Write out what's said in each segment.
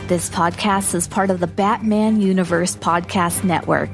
This podcast is part of the Batman Universe Podcast Network,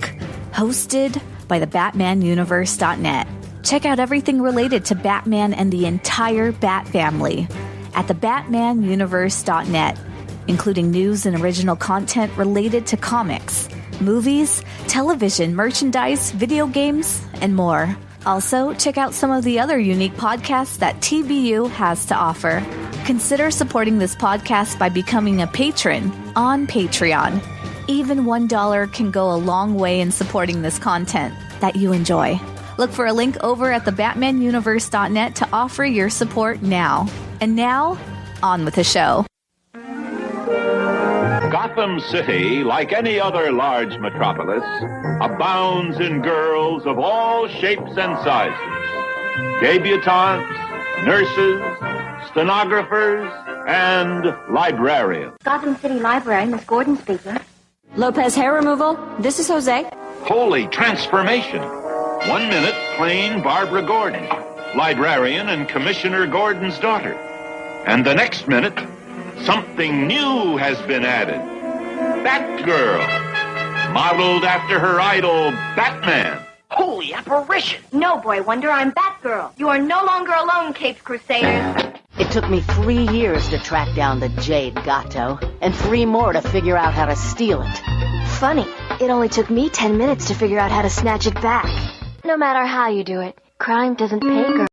hosted by the BatmanUniverse.net. Check out everything related to Batman and the entire Bat family at the BatmanUniverse.net, including news and original content related to comics, movies, television, merchandise, video games, and more. Also, check out some of the other unique podcasts that TBU has to offer. Consider supporting this podcast by becoming a patron on Patreon. Even $1 can go a long way in supporting this content that you enjoy. Look for a link over at the BatmanUniverse.net to offer your support now. And now, on with the show. Gotham City, like any other large metropolis, abounds in girls of all shapes and sizes. Debutantes, nurses, stenographers, and librarians. Gotham City Library, Miss Gordon speaking. Lopez hair removal. This is Jose. Holy transformation. 1 minute, plain Barbara Gordon, librarian and Commissioner Gordon's daughter. And the next minute, something new has been added. Batgirl, modeled after her idol, Batman. Holy apparition! No, Boy Wonder, I'm Batgirl. You are no longer alone, Capes Crusaders. It took me 3 years to track down the Jade Gato, and 3 more to figure out how to steal it. Funny, it only took me 10 minutes to figure out how to snatch it back. No matter how you do it, crime doesn't pay girls.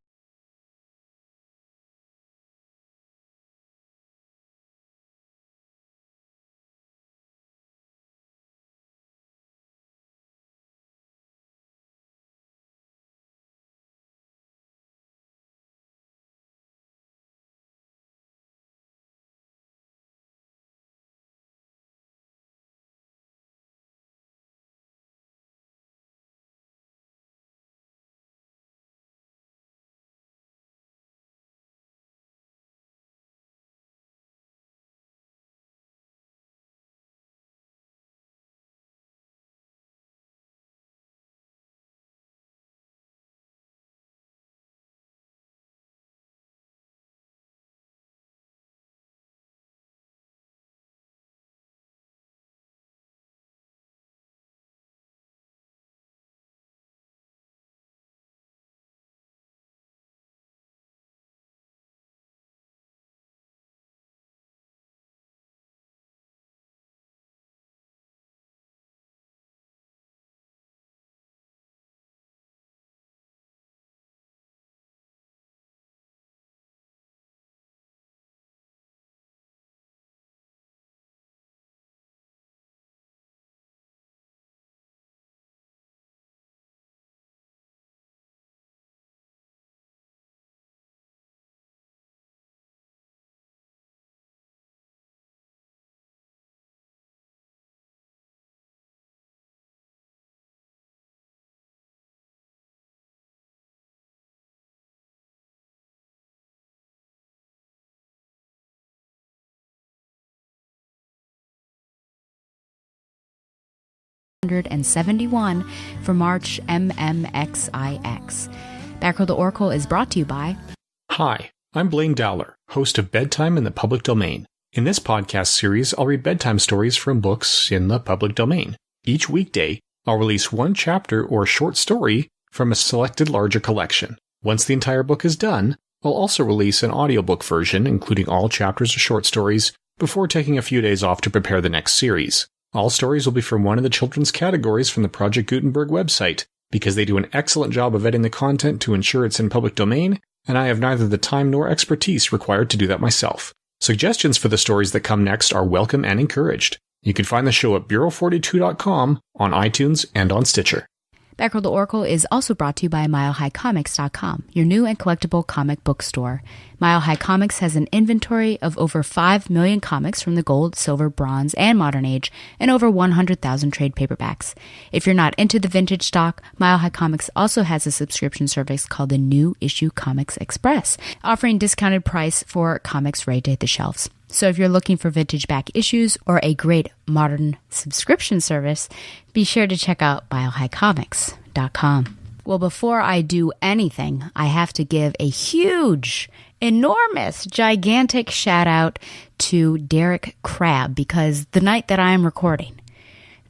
.71 for March MMXIX. Batgirl the Oracle is brought to you by... Hi, I'm Blaine Dowler, host of Bedtime in the Public Domain. In this podcast series, I'll read bedtime stories from books in the public domain. Each weekday, I'll release one chapter or short story from a selected larger collection. Once the entire book is done, I'll also release an audiobook version, including all chapters or short stories, before taking a few days off to prepare the next series. All stories will be from one of the children's categories from the Project Gutenberg website, because they do an excellent job of editing the content to ensure it's in public domain, and I have neither the time nor expertise required to do that myself. Suggestions for the stories that come next are welcome and encouraged. You can find the show at Bureau42.com, on iTunes, and on Stitcher. Batgirl the Oracle is also brought to you by MileHighComics.com, your new and collectible comic book store. Mile High Comics has an inventory of over 5 million comics from the gold, silver, bronze, and modern age, and over 100,000 trade paperbacks. If you're not into the vintage stock, Mile High Comics also has a subscription service called the New Issue Comics Express, offering discounted price for comics right to hit the shelves. So if you're looking for vintage back issues or a great modern subscription service, be sure to check out MileHighComics.com. Well, before I do anything, I have to give a huge, enormous, gigantic shout out to Derek Crabb, because the night that I am recording,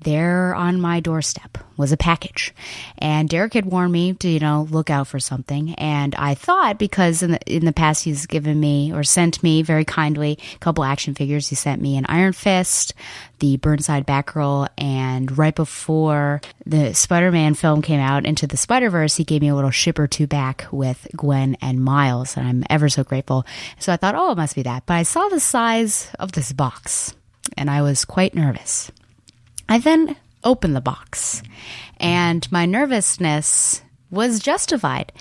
there on my doorstep was a package. And Derek had warned me to, look out for something. And I thought, because in the past he's given me or sent me very kindly a couple action figures. He sent me an Iron Fist, the Burnside Batgirl, and right before the Spider-Man film came out, Into the Spider-Verse, he gave me a little ship or two back with Gwen and Miles. And I'm ever so grateful. So I thought, it must be that. But I saw the size of this box and I was quite nervous. I then opened the box, and my nervousness was justified.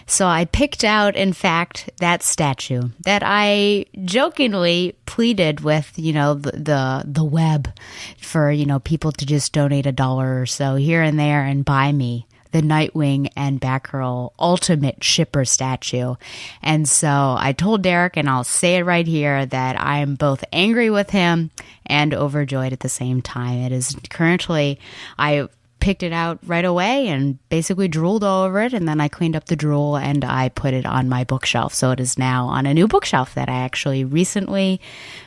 So I picked out, in fact, that statue that I jokingly pleaded with, the web for, people to just donate $1 or so here and there and buy me the Nightwing and Batgirl ultimate shipper statue. And so I told Derek, and I'll say it right here, that I am both angry with him and overjoyed at the same time. It is currently, I picked it out right away and basically drooled all over it, and then I cleaned up the drool and I put it on my bookshelf. So it is now on a new bookshelf that I actually recently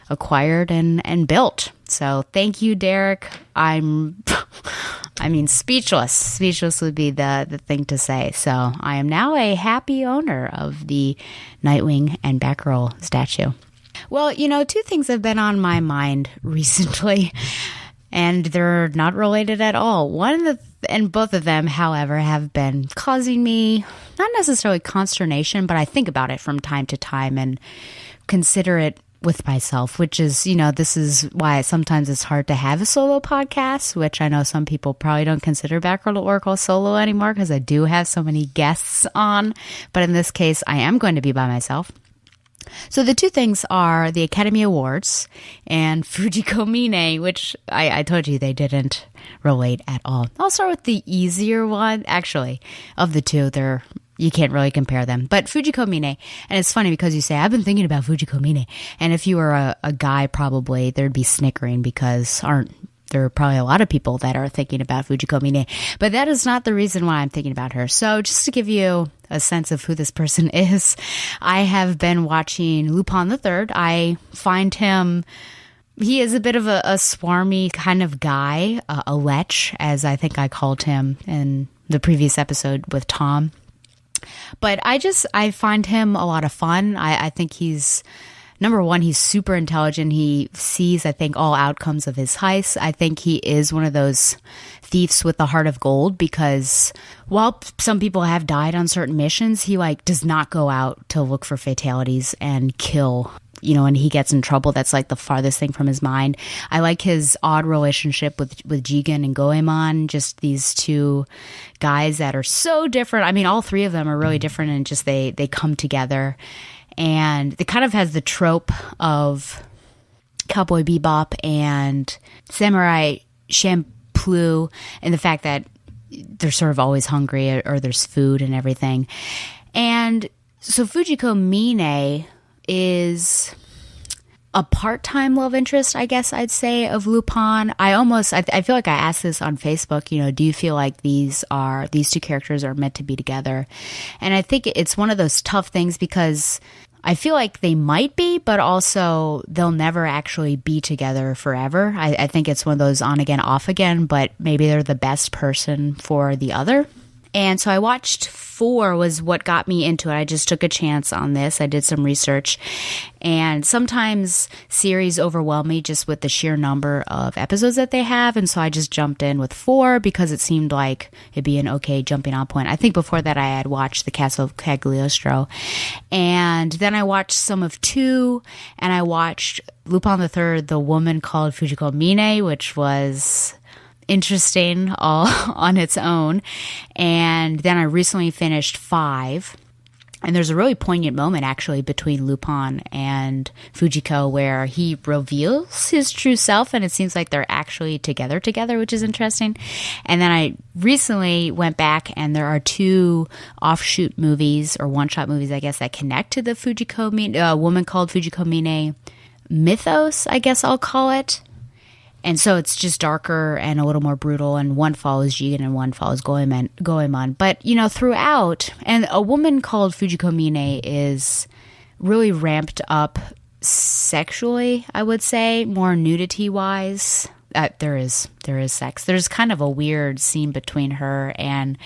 acquired and built. So thank you, Derek. Speechless. Speechless would be the thing to say. So I am now a happy owner of the Nightwing and Batgirl statue. Well, two things have been on my mind recently, and they're not related at all. And both of them, however, have been causing me not necessarily consternation, but I think about it from time to time and consider it with myself, which is, this is why sometimes it's hard to have a solo podcast, which I know some people probably don't consider Batgirl at Oracle solo anymore because I do have so many guests on. But in this case, I am going to be by myself. So the two things are the Academy Awards and Fujiko Mine, which I told you they didn't relate at all. I'll start with the easier one. Actually, of the two, you can't really compare them. But Fujiko Mine, and it's funny because you say, I've been thinking about Fujiko Mine. And if you were a guy, probably there'd be snickering because there are probably a lot of people that are thinking about Fujiko Mine. But that is not the reason why I'm thinking about her. So just to give you a sense of who this person is, I have been watching Lupin III. I find he is a bit of a swarmy kind of guy, a lech, as I think I called him in the previous episode with Tom. But I find him a lot of fun. I think number one, he's super intelligent. He sees, I think, all outcomes of his heists. I think he is one of those thieves with the heart of gold because while some people have died on certain missions, he does not go out to look for fatalities and kill. And he gets in trouble. That's the farthest thing from his mind. I like his odd relationship with Jigen and Goemon, just these two guys that are so different. I mean, all three of them are really different and just they come together. And it kind of has the trope of Cowboy Bebop and Samurai Champloo and the fact that they're sort of always hungry or there's food and everything. And so Fujiko Mine is a part-time love interest, I guess I'd say, of Lupin. I feel like I asked this on Facebook, do you feel like these two characters are meant to be together? And I think it's one of those tough things because I feel like they might be, but also they'll never actually be together forever. I think it's one of those on again, off again, but maybe they're the best person for the other. And so I watched 4 was what got me into it. I just took a chance on this. I did some research. And sometimes series overwhelm me just with the sheer number of episodes that they have. And so I just jumped in with 4 because it seemed like it'd be an okay jumping on point. I think before that I had watched The Castle of Cagliostro. And then I watched some of 2. And I watched Lupin III, The Woman Called Fujiko Mine, which was interesting all on its own. And then I recently finished 5, and there's a really poignant moment actually between Lupin and Fujiko where he reveals his true self, and it seems like they're actually together, which is interesting. And then I recently went back, and there are 2 offshoot movies or one-shot movies, I guess, that connect to the Fujiko Mine, Woman Called Fujiko Mine mythos, I guess I'll call it. And so it's just darker and a little more brutal, and one follows Jigen and one follows Goemon. But, throughout, and a woman called Fujiko Mine is really ramped up sexually, I would say, more nudity-wise. There is sex. There's kind of a weird scene between her and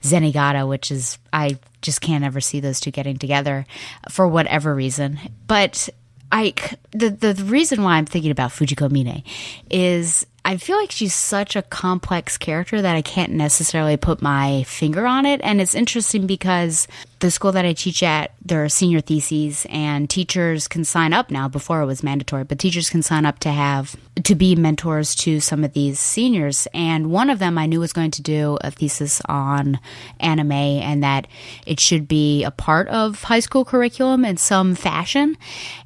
Zenigata, which is, I just can't ever see those two getting together for whatever reason. But the reason why I'm thinking about Fujiko Mine is I feel like she's such a complex character that I can't necessarily put my finger on it. And it's interesting because the school that I teach at, there are senior theses, and teachers can sign up now. Before it was mandatory, but teachers can sign up to be mentors to some of these seniors. And one of them I knew was going to do a thesis on anime, and that it should be a part of high school curriculum in some fashion.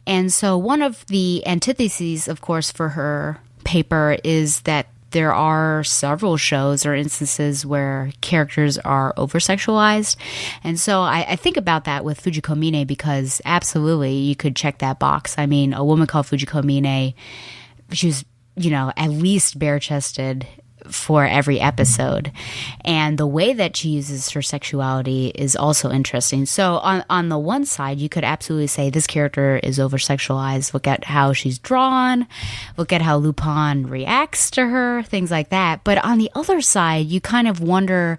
And so one of the antitheses, of course, for her paper is that there are several shows or instances where characters are over-sexualized. And so I think about that with Fujiko Mine, because absolutely you could check that box. I mean, a woman called Fujiko Mine, she was, at least bare-chested for every episode. And the way that she uses her sexuality is also interesting. So on the one side, you could absolutely say this character is over-sexualized. Look at how she's drawn. Look at how Lupin reacts to her, things like that. But on the other side, you kind of wonder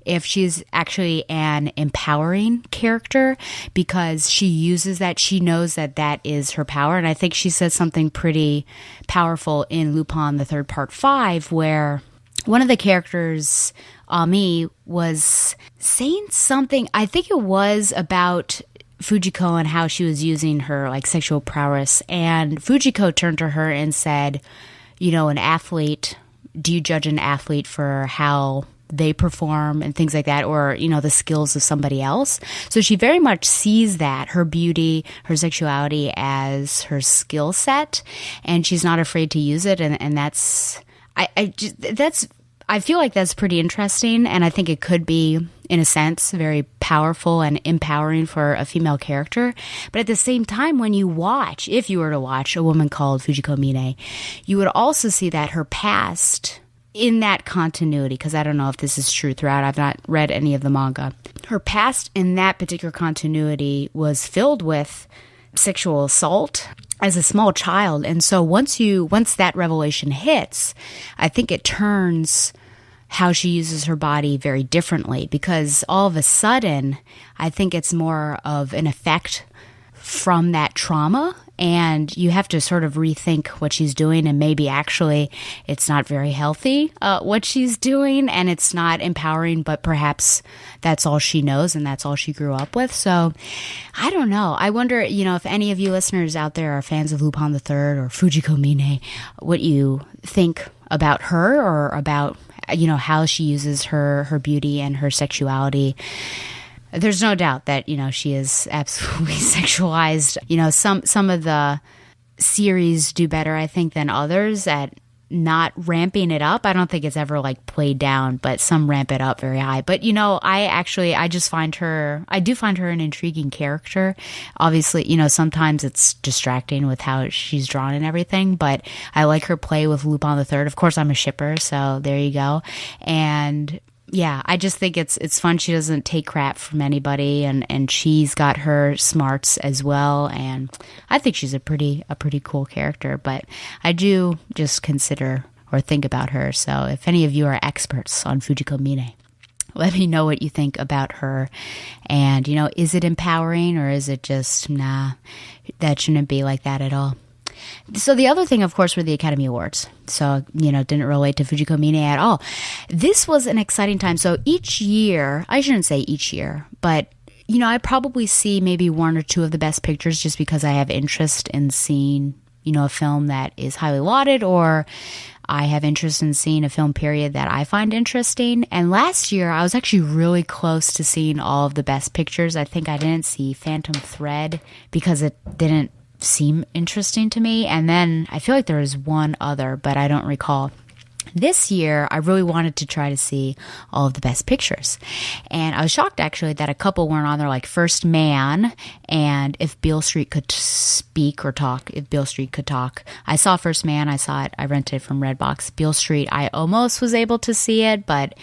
if she's actually an empowering character, because she uses that. She knows that that is her power. And I think she said something pretty powerful in Lupin, the Third Part 5, where one of the characters, Ami, was saying something, I think it was about Fujiko and how she was using her sexual prowess. And Fujiko turned to her and said, an athlete, do you judge an athlete for how they perform and things like that, or the skills of somebody else? So she very much sees that, her beauty, her sexuality, as her skill set, and she's not afraid to use it. And that's I feel like that's pretty interesting, and I think it could be, in a sense, very powerful and empowering for a female character. But at the same time, if you were to watch A Woman Called Fujiko Mine, you would also see that her past, in that continuity, because I don't know if this is true throughout, I've not read any of the manga, her past in that particular continuity was filled with sexual assault as a small child. And so once that revelation hits, I think it turns how she uses her body very differently, because all of a sudden, I think it's more of an effect from that trauma, and you have to sort of rethink what she's doing, and maybe actually it's not very healthy, what she's doing, and it's not empowering, but perhaps that's all she knows and that's all she grew up with. So I don't know. I wonder, if any of you listeners out there are fans of Lupin the Third or Fujiko Mine, what you think about her, or about, how she uses her beauty and her sexuality. There's no doubt that, she is absolutely sexualized. Some of the series do better, I think, than others at not ramping it up. I don't think it's ever played down, but some ramp it up very high. But, I do find her an intriguing character. Obviously, sometimes it's distracting with how she's drawn and everything, but I like her play with Lupin the Third. Of course, I'm a shipper, so there you go. And yeah, I just think it's fun. She doesn't take crap from anybody, and she's got her smarts as well. And I think she's a pretty cool character. But I do just consider or think about her. So if any of you are experts on Fujiko Mine, let me know what you think about her. And is it empowering, or is it just that shouldn't be like that at all? So the other thing, of course, were the Academy Awards. So, didn't relate to Fujiko Mine at all. This was an exciting time. So each year, I shouldn't say each year, but, I probably see maybe one or two of the best pictures just because I have interest in seeing, a film that is highly lauded, or I have interest in seeing a film period that I find interesting. And last year, I was actually really close to seeing all of the best pictures. I think I didn't see Phantom Thread because it didn't seem interesting to me. And then I feel like there was one other, but I don't recall This year, I really wanted to try to see all of the best pictures. And I was shocked, actually, that a couple weren't on there, like First Man and If Beale Street Could Speak or Talk, If Beale Street Could Talk. I saw First Man. I rented it from Redbox. Beale Street, I almost was able to see it, but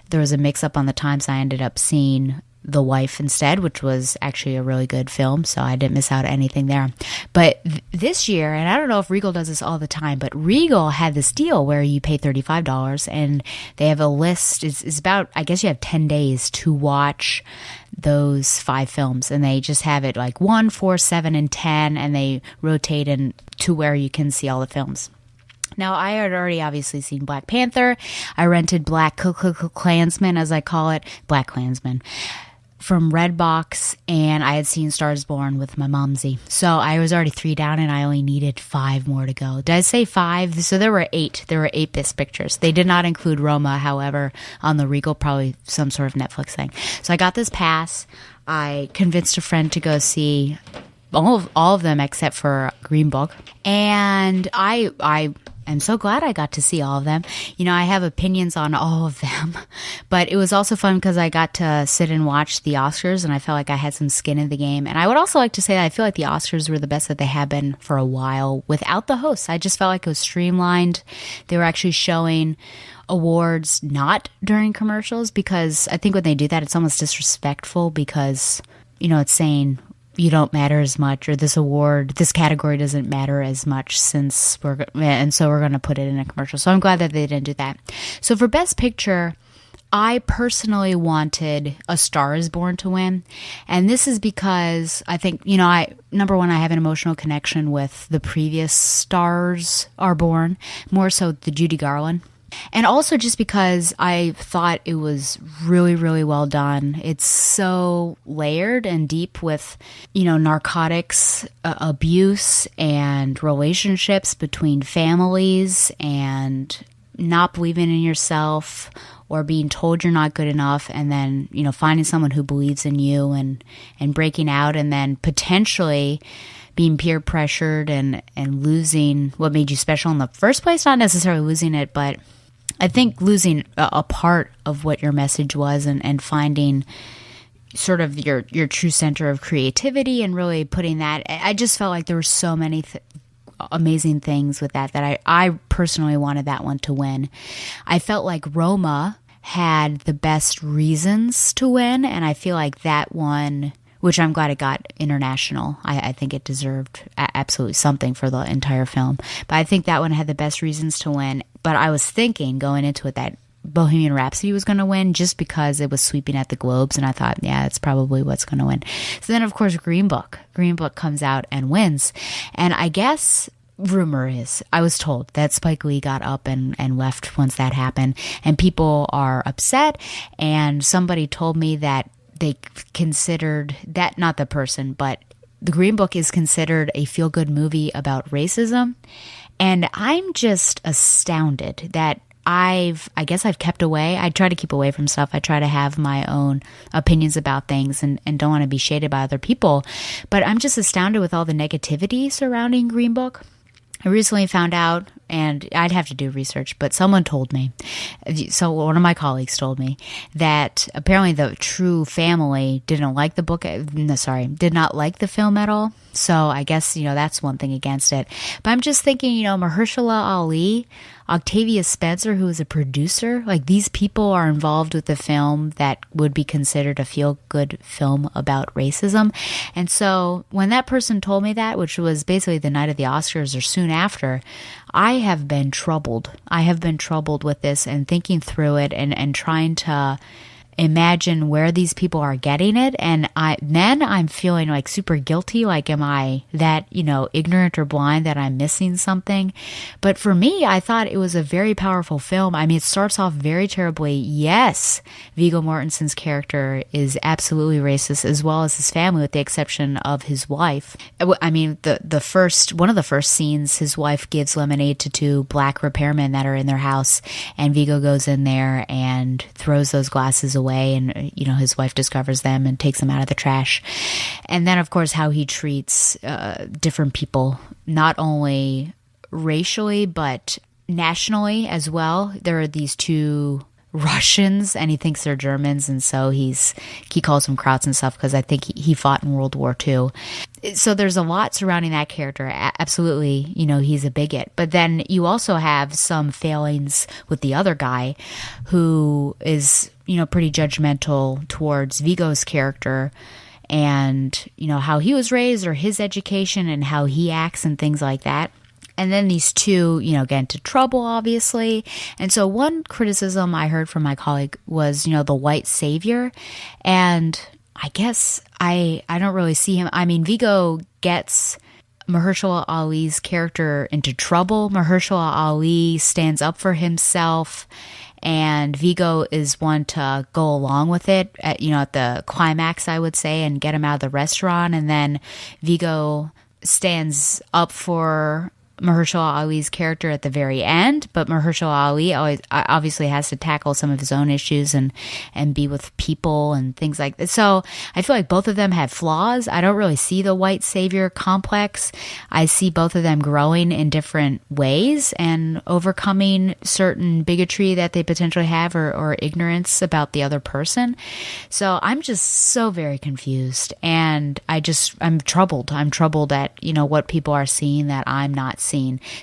there was a mix-up on the times. I ended up seeing The Wife instead, which was actually a really good film, so I didn't miss out anything there. But this year, and I don't know if Regal does this all the time, but Regal had this deal where you pay $35 and they have a list. It's about, I guess you have 10 days to watch those 5 films, and they just have it like 1, 4, 7, and 10, and they rotate in to where you can see all the films. Now, I had already obviously seen Black Panther. I rented Black Klansman, as I call it, Black Klansman, from Redbox, and I had seen Stars Born with my momsy. So I was already 3 down, and I only needed 5 more to go. Did I say 5? So there were 8. There were 8 best pictures. They did not include Roma, however, on the Regal, probably some sort of Netflix thing. So I got this pass. I convinced a friend to go see all of them except for Green Book. And I am so glad I got to see all of them. You know, I have opinions on all of them, but it was also fun because I got to sit and watch the Oscars, and I felt like I had some skin in the game. And I would also like to say that I feel like the Oscars were the best that they have been for a while without the hosts. I just felt like it was streamlined. They were actually showing awards not during commercials, because I think when they do that, it's almost disrespectful, because, you know, it's saying you don't matter as much, or this category doesn't matter as much, so we're going to put it in a commercial. So I'm glad that they didn't do that. So for Best Picture, I personally wanted A Star Is Born to win. And this is because I think, you know, number one, I have an emotional connection with the previous Stars Are Born, more so the Judy Garland. And also just because I thought it was really, really well done. It's so layered and deep with, you know, narcotics, abuse, and relationships between families, and not believing in yourself, or being told you're not good enough, and then, you know, finding someone who believes in you and breaking out, and then potentially being peer pressured and losing what made you special in the first place. Not necessarily losing it, but I think losing a part of what your message was, and finding sort of your true center of creativity, and really putting that. I just felt like there were so many amazing things with that I personally wanted that one to win. I felt like Roma had the best reasons to win, and I feel like that one, which I'm glad it got international. I think it deserved absolutely something for the entire film. But I think that one had the best reasons to win. But I was thinking going into it that Bohemian Rhapsody was going to win, just because it was sweeping at the Globes. And I thought, yeah, it's probably what's going to win. So then, of course, Green Book comes out and wins. And I guess rumor is, I was told that Spike Lee got up and left once that happened. And people are upset. And somebody told me that they considered that, not the person, but the Green Book is considered a feel-good movie about racism. And I'm just astounded that I guess I've kept away. I try to keep away from stuff. I try to have my own opinions about things, and don't want to be shaded by other people. But I'm just astounded with all the negativity surrounding Green Book. I recently found out, and I'd have to do research, but someone told me, so one of my colleagues told me, that apparently the True family did not like the film at all. So I guess, you know, that's one thing against it. But I'm just thinking, you know, Mahershala Ali, Octavia Spencer, who is a producer, like, these people are involved with the film that would be considered a feel-good film about racism. And so when that person told me that, which was basically the night of the Oscars or soon after, I have been troubled. I have been troubled with this, and thinking through it, and trying to imagine where these people are getting it. And I'm feeling like super guilty. Like, am I that, you know, ignorant or blind that I'm missing something? But for me, I thought it was a very powerful film. I mean, it starts off very terribly. Yes, Viggo Mortensen's character is absolutely racist, as well as his family, with the exception of his wife. I mean, one of the first scenes, his wife gives lemonade to 2 black repairmen that are in their house, and Viggo goes in there and throws those glasses away, and, you know, his wife discovers them and takes them out of the trash. And then, of course, how he treats different people, not only racially, but nationally as well. There are these two Russians, and he thinks they're Germans, and so he calls them Krauts and stuff because I think he fought in World War II. So there's a lot surrounding that character. Absolutely, he's a bigot. But then you also have some failings with the other guy who is, pretty judgmental towards Vigo's character and, how he was raised or his education and how he acts and things like that. And then these two, get into trouble, obviously. And so one criticism I heard from my colleague was, the white savior. And I guess I don't really see him. I mean, Vigo gets Mahershala Ali's character into trouble. Mahershala Ali stands up for himself. And Vigo is one to go along with it at the climax, I would say, and get him out of the restaurant. And then Vigo stands up for Mahershala Ali's character at the very end, but Mahershala Ali always obviously has to tackle some of his own issues and be with people and things like that. So I feel like both of them have flaws. I don't really see the white savior complex. I see both of them growing in different ways and overcoming certain bigotry that they potentially have or ignorance about the other person. So I'm just so very confused, and I'm troubled. I'm troubled at, what people are seeing that I'm not seeing.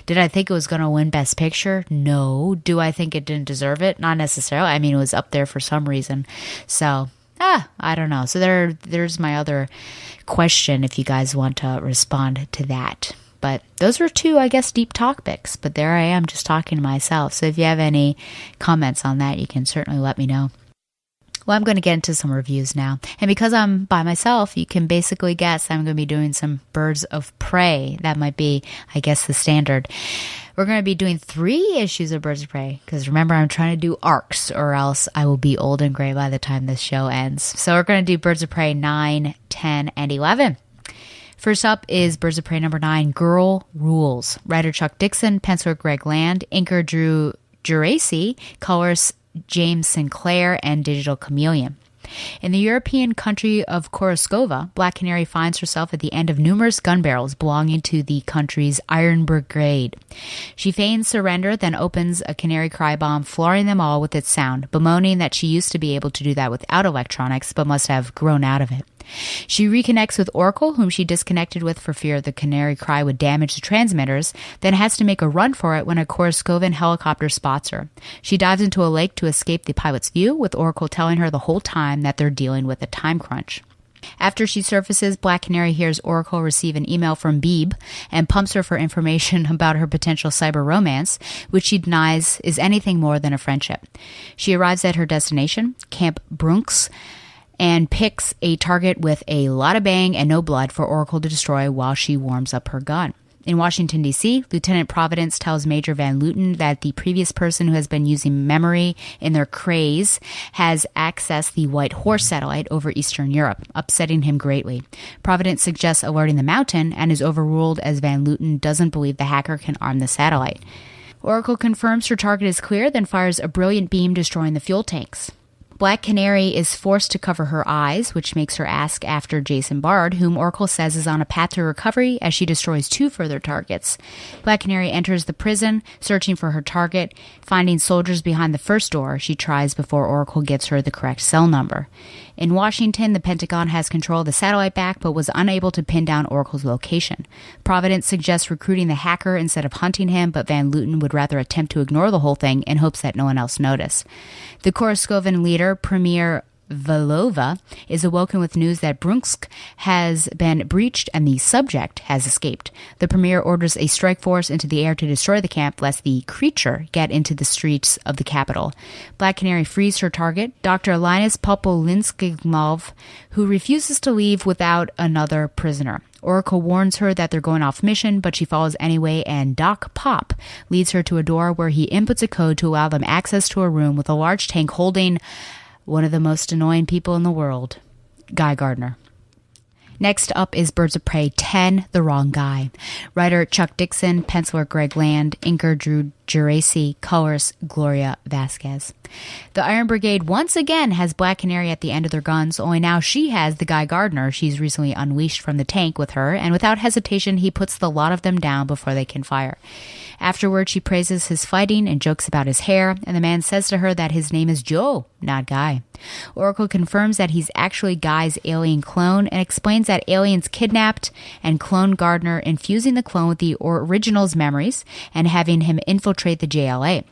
Did I think it was going to win Best Picture? No. Do I think it didn't deserve it? Not necessarily. I mean, it was up there for some reason. So, I don't know. So there's my other question if you guys want to respond to that. But those were two, I guess, deep topics. But there I am just talking to myself. So if you have any comments on that, you can certainly let me know. Well, I'm going to get into some reviews now. And because I'm by myself, you can basically guess I'm going to be doing some Birds of Prey. That might be, I guess, the standard. We're going to be doing 3 issues of Birds of Prey because remember, I'm trying to do arcs or else I will be old and gray by the time this show ends. So we're going to do Birds of Prey 9, 10, and 11. First up is Birds of Prey number 9, Girl Rules. Writer Chuck Dixon, penciler Greg Land, inker Drew Geraci, colorist James Sinclair, and Digital Chameleon. In the European country of Koroscova, Black Canary finds herself at the end of numerous gun barrels belonging to the country's Iron Brigade. She feigns surrender, then opens a canary cry bomb, flooring them all with its sound, bemoaning that she used to be able to do that without electronics, but must have grown out of it. She reconnects with Oracle, whom she disconnected with for fear the canary cry would damage the transmitters, then has to make a run for it when a Koroscovan helicopter spots her. She dives into a lake to escape the pilot's view, with Oracle telling her the whole time that they're dealing with a time crunch. After she surfaces, Black Canary hears Oracle receive an email from Beeb and pumps her for information about her potential cyber romance, which she denies is anything more than a friendship. She arrives at her destination, Camp Brunks, and picks a target with a lot of bang and no blood for Oracle to destroy while she warms up her gun. In Washington, D.C., Lieutenant Providence tells Major Van Luten that the previous person who has been using memory in their craze has accessed the White Horse satellite over Eastern Europe, upsetting him greatly. Providence suggests alerting the Mountain and is overruled as Van Luten doesn't believe the hacker can arm the satellite. Oracle confirms her target is clear, then fires a brilliant beam destroying the fuel tanks. Black Canary is forced to cover her eyes, which makes her ask after Jason Bard, whom Oracle says is on a path to recovery as she destroys 2 further targets. Black Canary enters the prison, searching for her target. Finding soldiers behind the first door, she tries before Oracle gives her the correct cell number. In Washington, the Pentagon has control of the satellite back, but was unable to pin down Oracle's location. Providence suggests recruiting the hacker instead of hunting him, but Van Luten would rather attempt to ignore the whole thing in hopes that no one else notice. The Koroscovan leader, Premier Velova, is awoken with news that Brunsk has been breached and the subject has escaped. The premier orders a strike force into the air to destroy the camp, lest the creature get into the streets of the capital. Black Canary frees her target, Dr. Linus Popolinskigmov, who refuses to leave without another prisoner. Oracle warns her that they're going off mission, but she follows anyway, and Doc Pop leads her to a door where he inputs a code to allow them access to a room with a large tank holding one of the most annoying people in the world, Guy Gardner. Next up is Birds of Prey 10, The Wrong Guy. Writer Chuck Dixon, penciler Greg Land, inker Drew Geraci colorist Gloria Vasquez. The Iron Brigade once again has Black Canary at the end of their guns, only now she has the Guy Gardner she's recently unleashed from the tank with her, and without hesitation he puts the lot of them down before they can fire. Afterward, she praises his fighting and jokes about his hair, and the man says to her that his name is Joe, not Guy. Oracle confirms that he's actually Guy's alien clone and explains that aliens kidnapped and cloned Gardner, infusing the clone with the original's memories and having him infiltrate the JLA.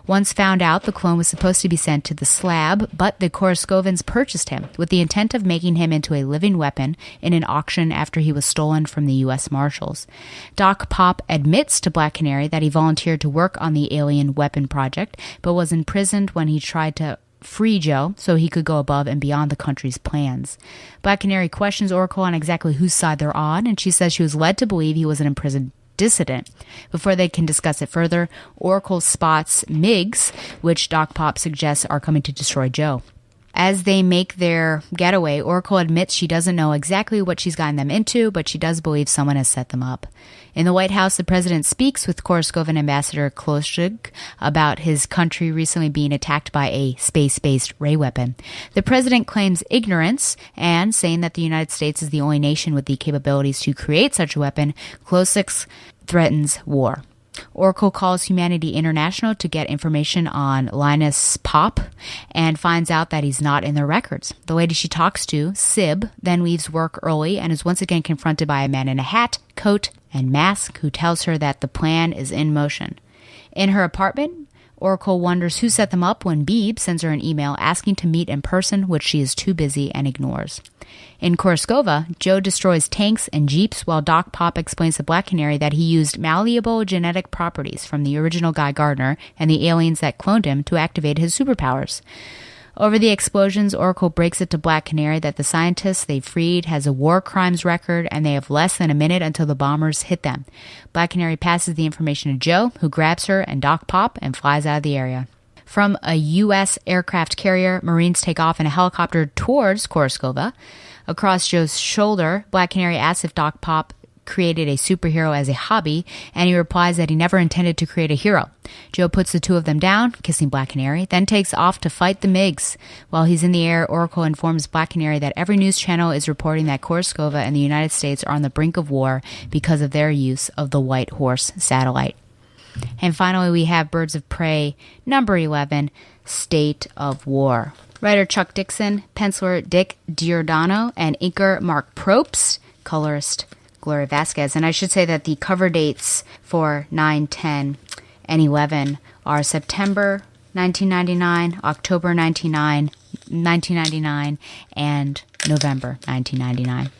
Once found out, the clone was supposed to be sent to the slab, but the Koroskovans purchased him with the intent of making him into a living weapon in an auction after he was stolen from the U.S. Marshals. Doc Pop admits to Black Canary that he volunteered to work on the alien weapon project, but was imprisoned when he tried to free Joe so he could go above and beyond the country's plans. Black Canary questions Oracle on exactly whose side they're on, and she says she was led to believe he was an imprisoned dissident. Before they can discuss it further, Oracle spots MiGs, which Doc Pop suggests are coming to destroy Joe. As they make their getaway, Oracle admits she doesn't know exactly what she's gotten them into, but she does believe someone has set them up. In the White House, the president speaks with Koroskovan Ambassador Kloschig about his country recently being attacked by a space-based ray weapon. The president claims ignorance and, saying that the United States is the only nation with the capabilities to create such a weapon, Kloschig threatens war. Oracle calls Humanity International to get information on Linus Pop and finds out that he's not in their records. The lady she talks to, Sib, then leaves work early and is once again confronted by a man in a hat, coat, and mask who tells her that the plan is in motion. In her apartment, Oracle wonders who set them up when Beeb sends her an email asking to meet in person, which she is too busy and ignores. In Koroskova, Joe destroys tanks and jeeps while Doc Pop explains to Black Canary that he used malleable genetic properties from the original Guy Gardner and the aliens that cloned him to activate his superpowers. Over the explosions, Oracle breaks it to Black Canary that the scientist they freed has a war crimes record and they have less than a minute until the bombers hit them. Black Canary passes the information to Joe, who grabs her and Doc Pop and flies out of the area. From a U.S. aircraft carrier, Marines take off in a helicopter towards Koroskova. Across Joe's shoulder, Black Canary asks if Doc Pop created a superhero as a hobby, and he replies that he never intended to create a hero. Joe puts the two of them down, kissing Black Canary, then takes off to fight the MiGs. While he's in the air, Oracle informs Black Canary that every news channel is reporting that Koroskova and the United States are on the brink of war because of their use of the White Horse satellite. And finally, we have Birds of Prey, number 11, State of War. Writer Chuck Dixon, penciler Dick Giordano, and inker Mark Probst, colorist Gloria Vasquez. And I should say that the cover dates for 9, 10, and 11 are September 1999, October 1999, and November 1999.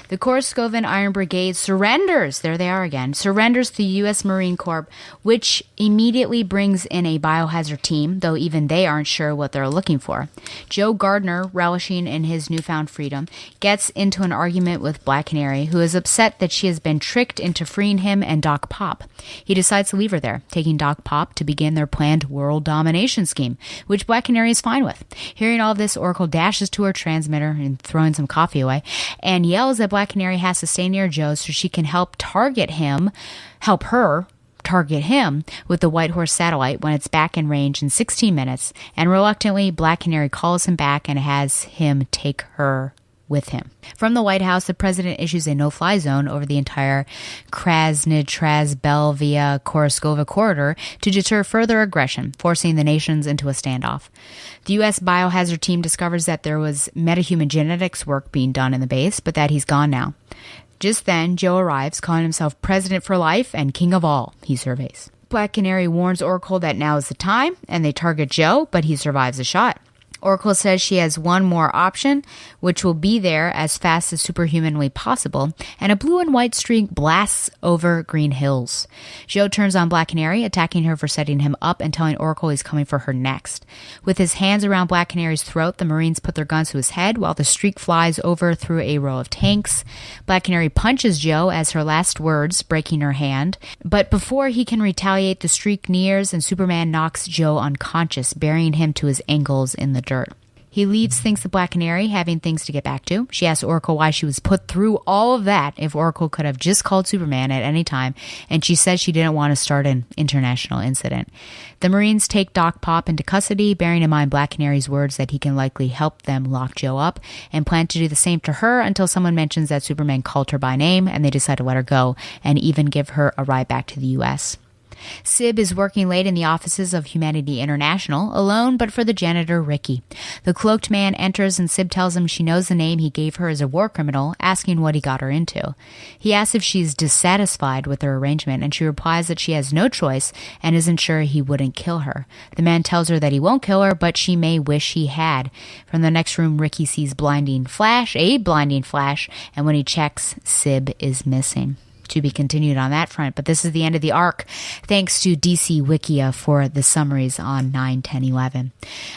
The Koroskovan Iron Brigade surrenders, there they are again, surrenders to the U.S. Marine Corps, which immediately brings in a biohazard team, though even they aren't sure what they're looking for. Joe Gardner, relishing in his newfound freedom, gets into an argument with Black Canary, who is upset that she has been tricked into freeing him and Doc Pop. He decides to leave her there, taking Doc Pop to begin their planned world domination scheme, which Black Canary is fine with. Hearing all of this, Oracle dashes to her transmitter and throwing some coffee away, and yells that Black Canary has to stay near Joe so she can help her target him with the White Horse satellite when it's back in range in 16 minutes, and reluctantly, Black Canary calls him back and has him take her with him. From the White House, the president issues a no-fly zone over the entire Krasnitraz-Belvia-Koroskova corridor to deter further aggression, forcing the nations into a standoff. The U.S. biohazard team discovers that there was metahuman genetics work being done in the base, but that he's gone now. Just then, Joe arrives, calling himself president for life and king of all, he surveys. Black Canary warns Oracle that now is the time, and they target Joe, but he survives the shot. Oracle says she has one more option, which will be there as fast as superhumanly possible, and a blue and white streak blasts over green hills. Joe turns on Black Canary, attacking her for setting him up and telling Oracle he's coming for her next. With his hands around Black Canary's throat, the Marines put their guns to his head while the streak flies over through a row of tanks. Black Canary punches Joe as her last words, breaking her hand. But before he can retaliate, the streak nears and Superman knocks Joe unconscious, burying him to his ankles in the dirt. He leaves, thinks the Black Canary having things to get back to. She asks Oracle why she was put through all of that if Oracle could have just called Superman at any time, and she says she didn't want to start an international incident. The Marines take Doc Pop into custody, bearing in mind Black Canary's words that he can likely help them lock Joe up, and plan to do the same to her until someone mentions that Superman called her by name, and they decide to let her go and even give her a ride back to the U.S. Sib is working late in the offices of Humanity International, alone but for the janitor, Ricky. The cloaked man enters and Sib tells him she knows the name he gave her as a war criminal, asking what he got her into. He asks if she's dissatisfied with their arrangement, and she replies that she has no choice and isn't sure he wouldn't kill her. The man tells her that he won't kill her, but she may wish he had. From the next room, Ricky sees a blinding flash, and when he checks, Sib is missing. To be continued on that front, but this is the end of the arc. Thanks to DC Wikia for the summaries on 9, 10, 11.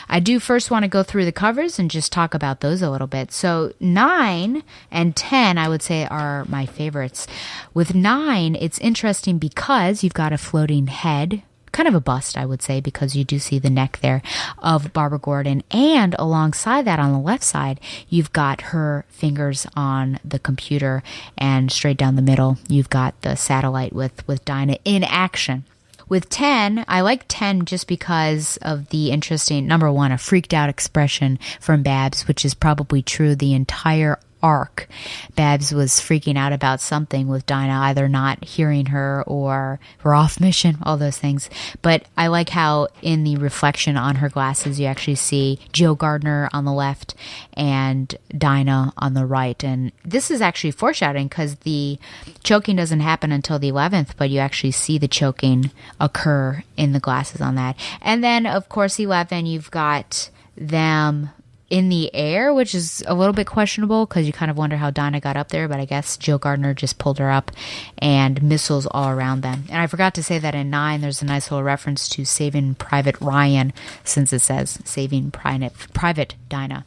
I do first want to go through the covers and just talk about those a little bit. So 9 and 10, I would say, are my favorites. With 9, it's interesting because you've got a floating head, kind of a bust, I would say, because you do see the neck there of Barbara Gordon. And alongside that, on the left side, you've got her fingers on the computer, and straight down the middle, you've got the satellite with Dinah in action. With 10, I like 10 just because of the interesting, number one, a freaked out expression from Babs, which is probably true the entire arc. Babs was freaking out about something with Dinah, either not hearing her or we're off mission, all those things. But I like how in the reflection on her glasses, you actually see Joe Gardner on the left and Dinah on the right. And this is actually foreshadowing because the choking doesn't happen until the 11th, but you actually see the choking occur in the glasses on that. And then, of course, 11, you've got them in the air, which is a little bit questionable because you kind of wonder how Dinah got up there, but I guess Joe Gardner just pulled her up, and missiles all around them. And I forgot to say that in 9, there's a nice little reference to Saving Private Ryan, since it says Saving Private Dinah.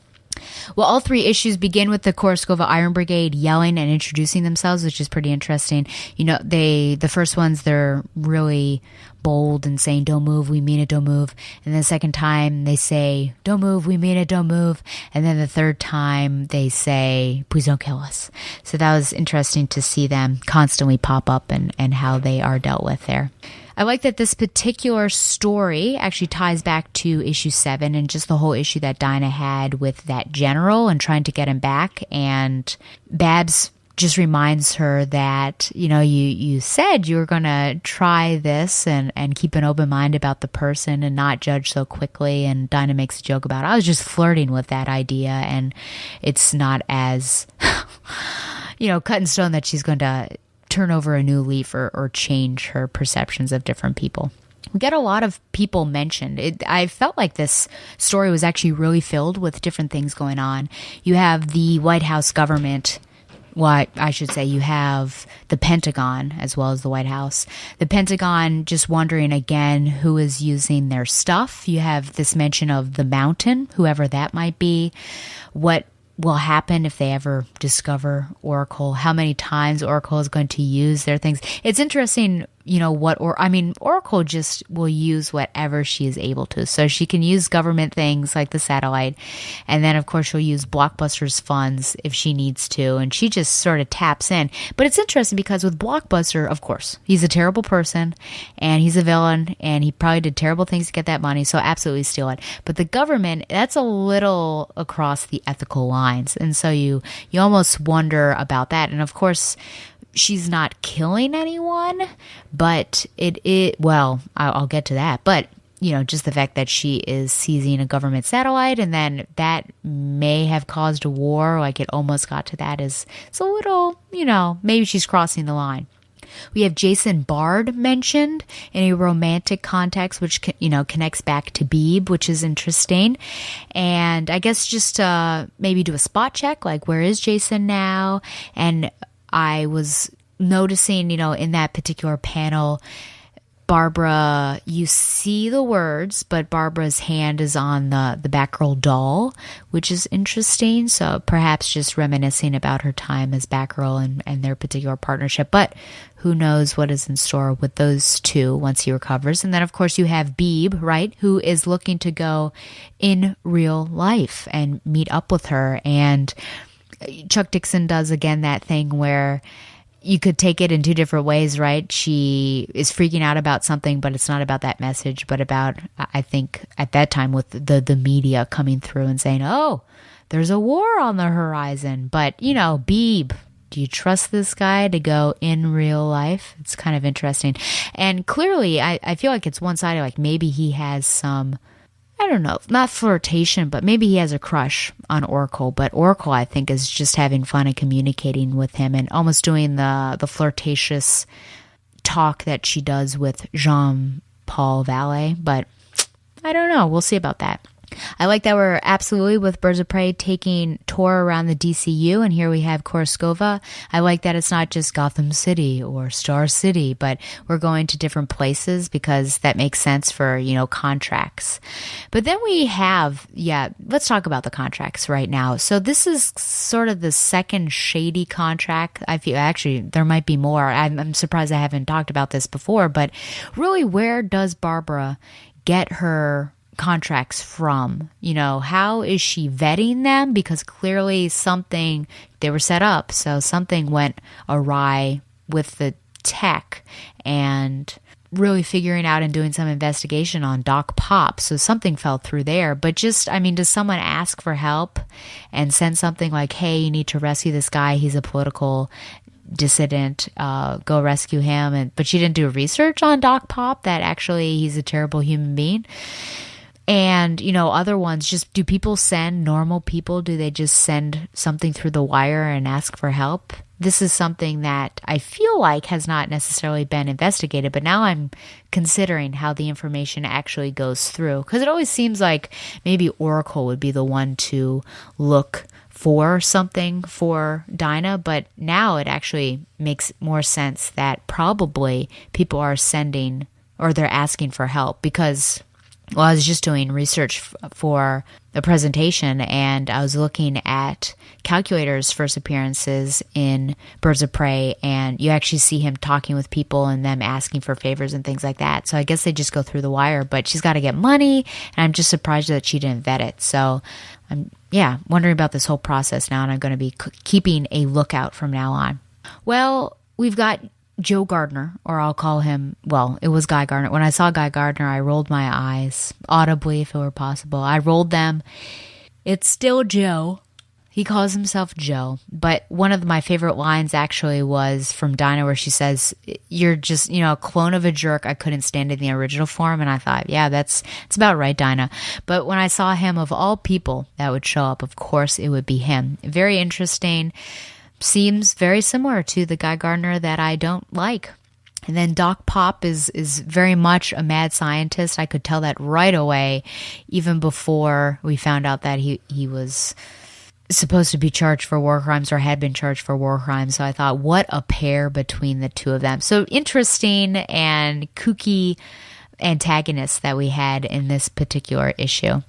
Well, all 3 issues begin with the Korskova Iron Brigade yelling and introducing themselves, which is pretty interesting. You know, the first ones, they're really bold and saying, don't move, we mean it, don't move. And then the second time they say, don't move, we mean it, don't move. And then the third time they say, please don't kill us. So that was interesting to see them constantly pop up and how they are dealt with there. I like that this particular story actually ties back to issue 7 and just the whole issue that Dinah had with that general and trying to get him back. And Babs just reminds her that, you know, you said you were going to try this and keep an open mind about the person and not judge so quickly. And Dinah makes a joke about, I was just flirting with that idea, and it's not as, you know, cut in stone that she's going to turn over a new leaf or change her perceptions of different people. We get a lot of people mentioned. I felt like this story was actually really filled with different things going on. You have the White House government. Well, I should say you have the Pentagon as well as the White House. The Pentagon just wondering again who is using their stuff. You have this mention of the Mountain, whoever that might be. What will happen if they ever discover Oracle, how many times Oracle is going to use their things. It's interesting, you know, Oracle just will use whatever she is able to. So she can use government things like the satellite. And then, of course, she'll use Blockbuster's funds if she needs to. And she just sort of taps in. But it's interesting because with Blockbuster, of course, he's a terrible person and he's a villain and he probably did terrible things to get that money. So absolutely steal it. But the government, that's a little across the ethical lines. And so you almost wonder about that. And of course, she's not killing anyone, but I'll get to that. But, you know, just the fact that she is seizing a government satellite and then that may have caused a war, like it almost got to that, it's a little, you know, maybe she's crossing the line. We have Jason Bard mentioned in a romantic context, which, you know, connects back to Beeb, which is interesting. And I guess just maybe do a spot check, like where is Jason now? And I was noticing, you know, in that particular panel, Barbara, you see the words, but Barbara's hand is on the Batgirl doll, which is interesting. So perhaps just reminiscing about her time as Batgirl and their particular partnership. But who knows what is in store with those two once he recovers. And then, of course, you have Beeb, right, who is looking to go in real life and meet up with her. And Chuck Dixon does, again, that thing where you could take it in two different ways, right? She is freaking out about something, but it's not about that message, but about, I think, at that time with the media coming through and saying, oh, there's a war on the horizon. But, Beeb, do you trust this guy to go in real life? It's kind of interesting. And clearly, I feel like it's one-sided, like maybe he has some, I don't know, not flirtation, but maybe he has a crush on Oracle. But Oracle, I think, is just having fun and communicating with him and almost doing the flirtatious talk that she does with Jean-Paul Valley. But I don't know. We'll see about that. I like that we're absolutely with Birds of Prey taking tour around the DCU, and here we have Korskova. I like that it's not just Gotham City or Star City, but we're going to different places because that makes sense for, contracts. But then we have, let's talk about the contracts right now. So this is sort of the second shady contract. I feel actually there might be more. I'm surprised I haven't talked about this before, but really, where does Barbara get her contracts from? How is she vetting them? Because clearly they were set up, so something went awry with the tech and really figuring out and doing some investigation on Doc Pop. So something fell through there. But does someone ask for help and send something like, hey, you need to rescue this guy, he's a political dissident, go rescue him? But she didn't do research on Doc Pop, that actually he's a terrible human being. And, other ones, do people send, normal people, do they just send something through the wire and ask for help? This is something that I feel like has not necessarily been investigated, but now I'm considering how the information actually goes through. Because it always seems like maybe Oracle would be the one to look for something for Dinah, but now it actually makes more sense that probably people are sending or they're asking for help because... Well, I was just doing research for the presentation, and I was looking at Calculator's first appearances in Birds of Prey, and you actually see him talking with people and them asking for favors and things like that. So I guess they just go through the wire, but she's got to get money, and I'm just surprised that she didn't vet it. So I'm, wondering about this whole process now, and I'm going to be keeping a lookout from now on. Well, we've got Joe Gardner, or I'll call him, it was Guy Gardner. When I saw Guy Gardner, I rolled my eyes, audibly if it were possible. I rolled them. It's still Joe. He calls himself Joe. But one of my favorite lines actually was from Dinah where she says, you're just, a clone of a jerk. I couldn't stand it in the original form. And I thought, it's about right, Dinah. But when I saw him, of all people that would show up, of course, it would be him. Very interesting. Seems very similar to the Guy Gardner that I don't like. And then Doc Pop is very much a mad scientist. I could tell that right away, even before we found out that he was supposed to be charged for war crimes or had been charged for war crimes. So I thought, what a pair between the two of them. So interesting and kooky antagonists that we had in this particular issue.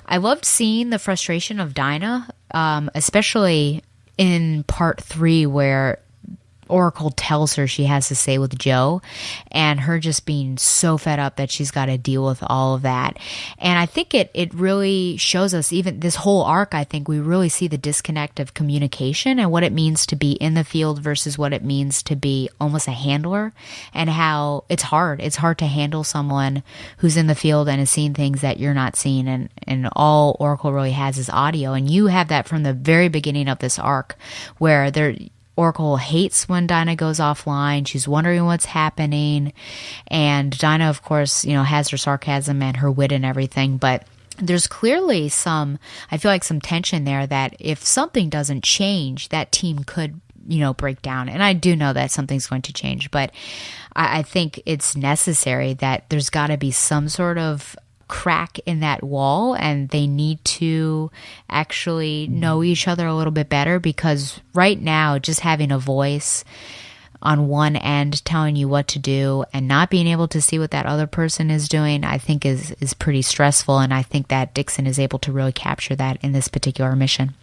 I loved seeing the frustration of Dinah, especially in part 3 where Oracle tells her she has to stay with Joe, and her just being so fed up that she's got to deal with all of that. And I think it really shows us, even this whole arc, I think we really see the disconnect of communication and what it means to be in the field versus what it means to be almost a handler, and how it's hard. It's hard to handle someone who's in the field and is seeing things that you're not seeing, and all Oracle really has is audio. And you have that from the very beginning of this arc where Oracle hates when Dinah goes offline. She's wondering what's happening. And Dinah, of course, has her sarcasm and her wit and everything. But there's clearly some tension there that if something doesn't change, that team could, break down. And I do know that something's going to change. But I think it's necessary that there's got to be some sort of crack in that wall, and they need to actually know each other a little bit better, because right now just having a voice on one end telling you what to do and not being able to see what that other person is doing, I think is pretty stressful. And I think that Dixon is able to really capture that in this particular mission.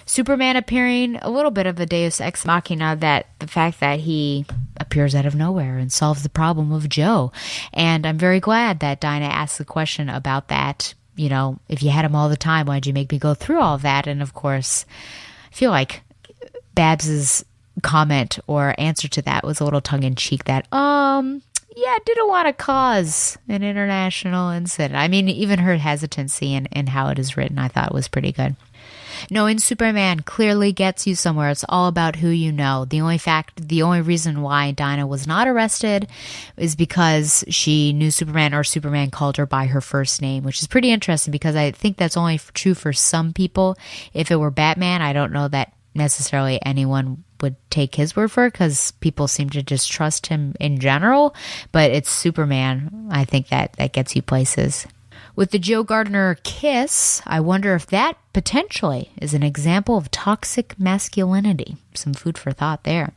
Superman appearing, a little bit of a deus ex machina, that the fact that he appears out of nowhere and solves the problem of Joe. And I'm very glad that Dinah asked the question about that. You know, if you had him all the time, why'd you make me go through all of that? And of course, I feel like Babs's comment or answer to that was a little tongue-in-cheek that, yeah, didn't want to cause an international incident. I mean, even her hesitancy in how it is written, I thought was pretty good. Knowing Superman clearly gets you somewhere. It's all about who you know. The only reason why Dinah was not arrested is because she knew Superman, or Superman called her by her first name, which is pretty interesting because I think that's only true for some people. If it were Batman, I don't know that necessarily anyone would take his word for it because people seem to just trust him in general. But it's Superman. I think that gets you places. With the Joe Gardner kiss, I wonder if that potentially is an example of toxic masculinity. Some food for thought there.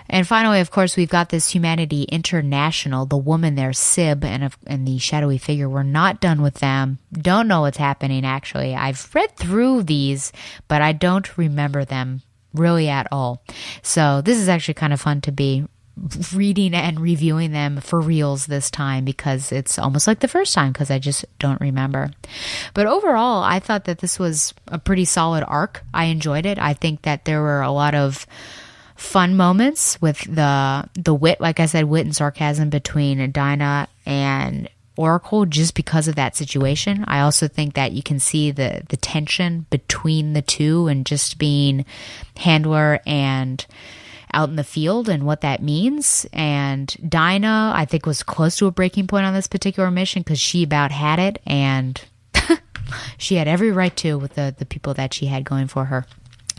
And finally, of course, we've got this Humanity International. The woman there, Sib, and the shadowy figure. We're not done with them. Don't know what's happening, actually. I've read through these, but I don't remember them really at all. So this is actually kind of fun to be reading and reviewing them for reals this time, because it's almost like the first time because I just don't remember. But overall, I thought that this was a pretty solid arc. I enjoyed it. I think that there were a lot of fun moments with the wit, like I said, wit and sarcasm between Dinah and Oracle just because of that situation. I also think that you can see the tension between the two and just being handler and out in the field and what that means. And Dinah, I think, was close to a breaking point on this particular mission because she about had it, and she had every right to with the people that she had going for her.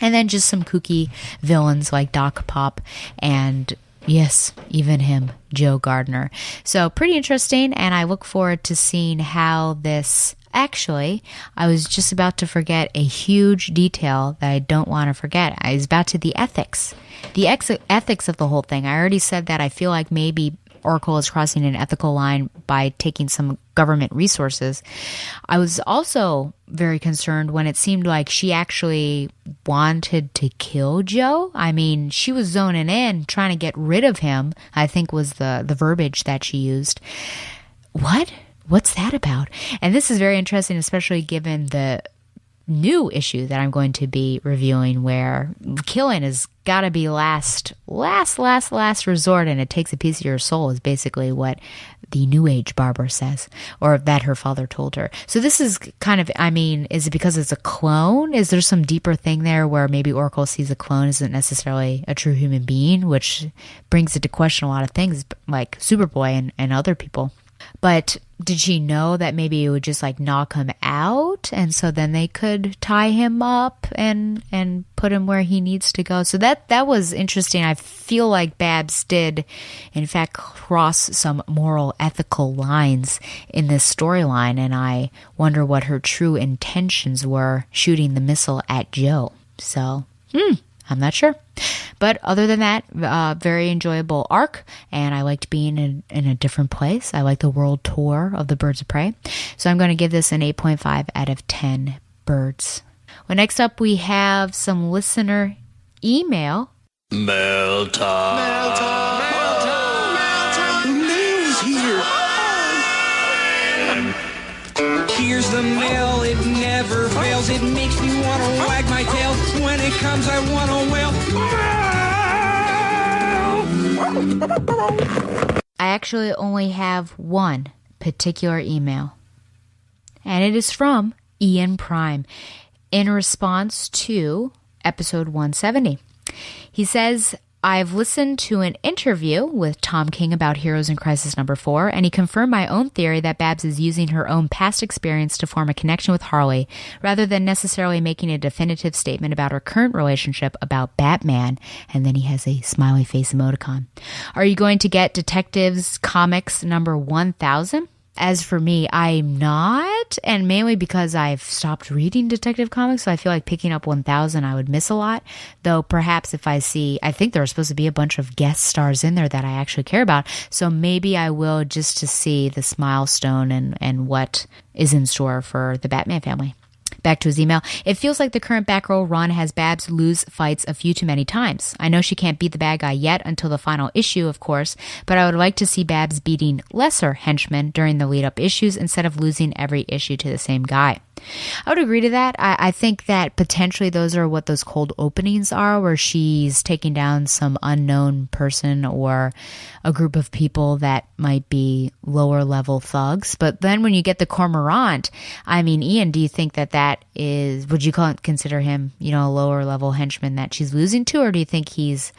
And then just some kooky villains like Doc Pop and, yes, even him, Joe Gardner. So pretty interesting, and I look forward to seeing how this... Actually, I was just about to forget a huge detail that I don't want to forget. I was about to the ethics. The ethics of the whole thing. I already said that I feel like maybe Oracle is crossing an ethical line by taking some government resources. I was also very concerned when it seemed like she actually wanted to kill Joe. I mean, she was zoning in, trying to get rid of him, I think was the verbiage that she used. What? What's that about? And this is very interesting, especially given the new issue that I'm going to be reviewing, where killing has got to be last resort, and it takes a piece of your soul, is basically what the New Age Barbara says, or that her father told her. So this is kind of, I mean, is it because it's a clone? Is there some deeper thing there where maybe Oracle sees a clone isn't necessarily a true human being, which brings into question a lot of things like Superboy and other people. But did she know that maybe it would just like knock him out, and so then they could tie him up and put him where he needs to go? So that was interesting. I feel like Babs did, in fact, cross some moral, ethical lines in this storyline, and I wonder what her true intentions were shooting the missile at Joe. So, I'm not sure. But other than that, very enjoyable arc, and I liked being in a different place. I like the world tour of the Birds of Prey. So I'm going to give this an 8.5 out of 10 birds. Well, next up, we have some listener email. Mail time. Mail time. Mail time. Mail time. The mail's here. Here's the mail, it never fails. It makes me want to wag my tail. When it comes, I want to wail. I actually only have one particular email, and it is from Ian Prime in response to episode 170. He says, I've listened to an interview with Tom King about Heroes in Crisis number 4, and he confirmed my own theory that Babs is using her own past experience to form a connection with Harley, rather than necessarily making a definitive statement about her current relationship about Batman, and then he has a smiley face emoticon. Are you going to get Detectives Comics number 1000? As for me, I'm not, and mainly because I've stopped reading Detective Comics, so I feel like picking up 1000, I would miss a lot. Though perhaps if I think there are supposed to be a bunch of guest stars in there that I actually care about, so maybe I will, just to see this milestone and what is in store for the Batman family. Back to his email. It feels like the current Batgirl run has Babs lose fights a few too many times. I know she can't beat the bad guy yet until the final issue, of course, but I would like to see Babs beating lesser henchmen during the lead-up issues instead of losing every issue to the same guy. I would agree to that. I think that potentially those are what those cold openings are, where she's taking down some unknown person or a group of people that might be lower level thugs. But then when you get the Cormorant, I mean, Ian, do you think that is, would you consider him, a lower level henchman that she's losing to, or do you think he's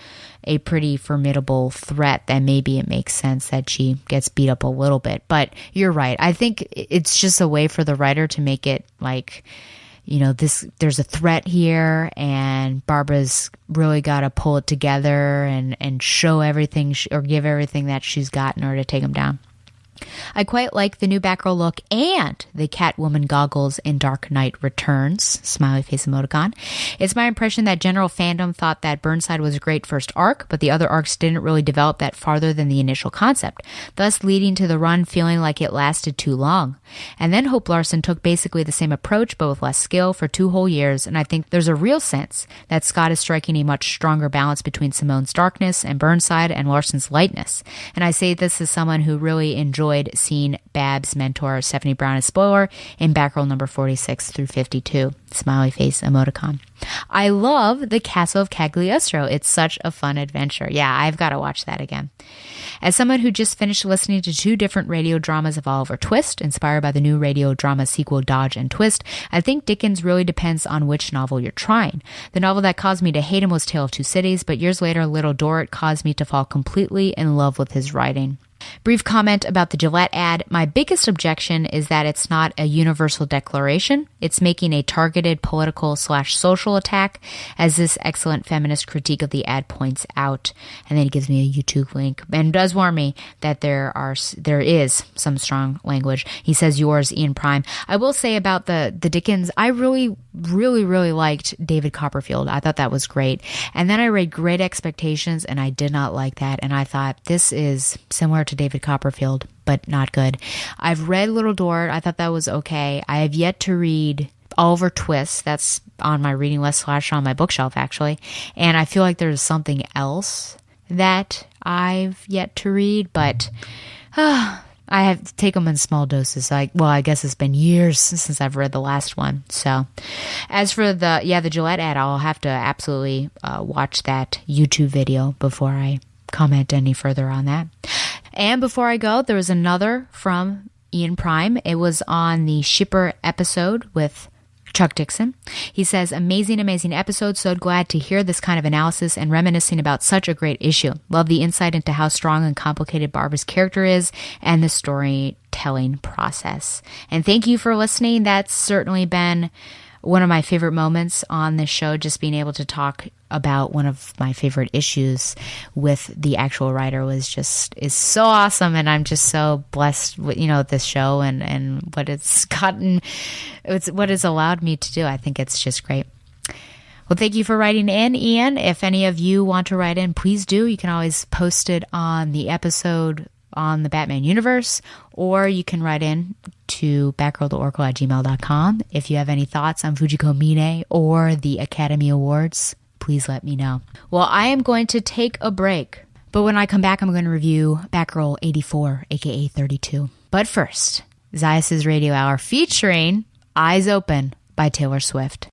a pretty formidable threat that maybe it makes sense that she gets beat up a little bit? But you're right. I think it's just a way for the writer to make it like, there's a threat here and Barbara's really got to pull it together and show everything or give everything that she's got in order to take him down. I quite like the new Batgirl look and the Catwoman goggles in Dark Knight Returns, smiley face emoticon. It's my impression that general fandom thought that Burnside was a great first arc, but the other arcs didn't really develop that farther than the initial concept, thus leading to the run feeling like it lasted too long. And then Hope Larson took basically the same approach, but with less skill, for 2 whole years, and I think there's a real sense that Scott is striking a much stronger balance between Simone's darkness and Burnside and Larson's lightness. And I say this as someone who really enjoyed seeing Babs' mentor Stephanie Brown as spoiler in Batgirl number 46 through 52, smiley face emoticon. I love the Castle of Cagliostro. It's such a fun adventure. Yeah, I've got to watch that again. As someone who just finished listening to 2 different radio dramas of Oliver Twist, inspired by the new radio drama sequel Dodge and Twist, I think Dickens really depends on which novel you're trying. The novel that caused me to hate him was Tale of Two Cities, but years later, Little Dorrit caused me to fall completely in love with his writing. Brief comment about the Gillette ad. My biggest objection is that it's not a universal declaration. It's making a targeted political/social attack, as this excellent feminist critique of the ad points out. And then he gives me a YouTube link and does warn me that there is some strong language. He says, yours, Ian Prime. I will say about the Dickens, I really liked David Copperfield. I thought that was great. And then I read Great Expectations and I did not like that. And I thought, this is similar to David Copperfield, but not good. I've read Little Dorrit. I thought that was okay. I have yet to read Oliver Twist. That's on my reading list / on my bookshelf, actually. And I feel like there's something else that I've yet to read, but I have to take them in small doses. I guess it's been years since I've read the last one. So as for the Gillette ad, I'll have to absolutely watch that YouTube video before I comment any further on that. And before I go, there was another from Ian Prime. It was on the Shipper episode with Chuck Dixon. He says, amazing episode. So glad to hear this kind of analysis and reminiscing about such a great issue. Love the insight into how strong and complicated Barbara's character is and the storytelling process. And thank you for listening. That's certainly been one of my favorite moments on this show, just being able to talk about one of my favorite issues with the actual writer is so awesome. And I'm just so blessed with, this show and what it's gotten, what it's allowed me to do. I think it's just great. Well, thank you for writing in, Ian. If any of you want to write in, please do. You can always post it on the episode on the Batman universe, or you can write in to batgirltheoracle@gmail.com. If you have any thoughts on Fujiko Mine or the Academy Awards, please let me know. Well, I am going to take a break, but when I come back, I'm going to review Batgirl 84, aka 32. But first, Zaius' Radio Hour featuring Eyes Open by Taylor Swift.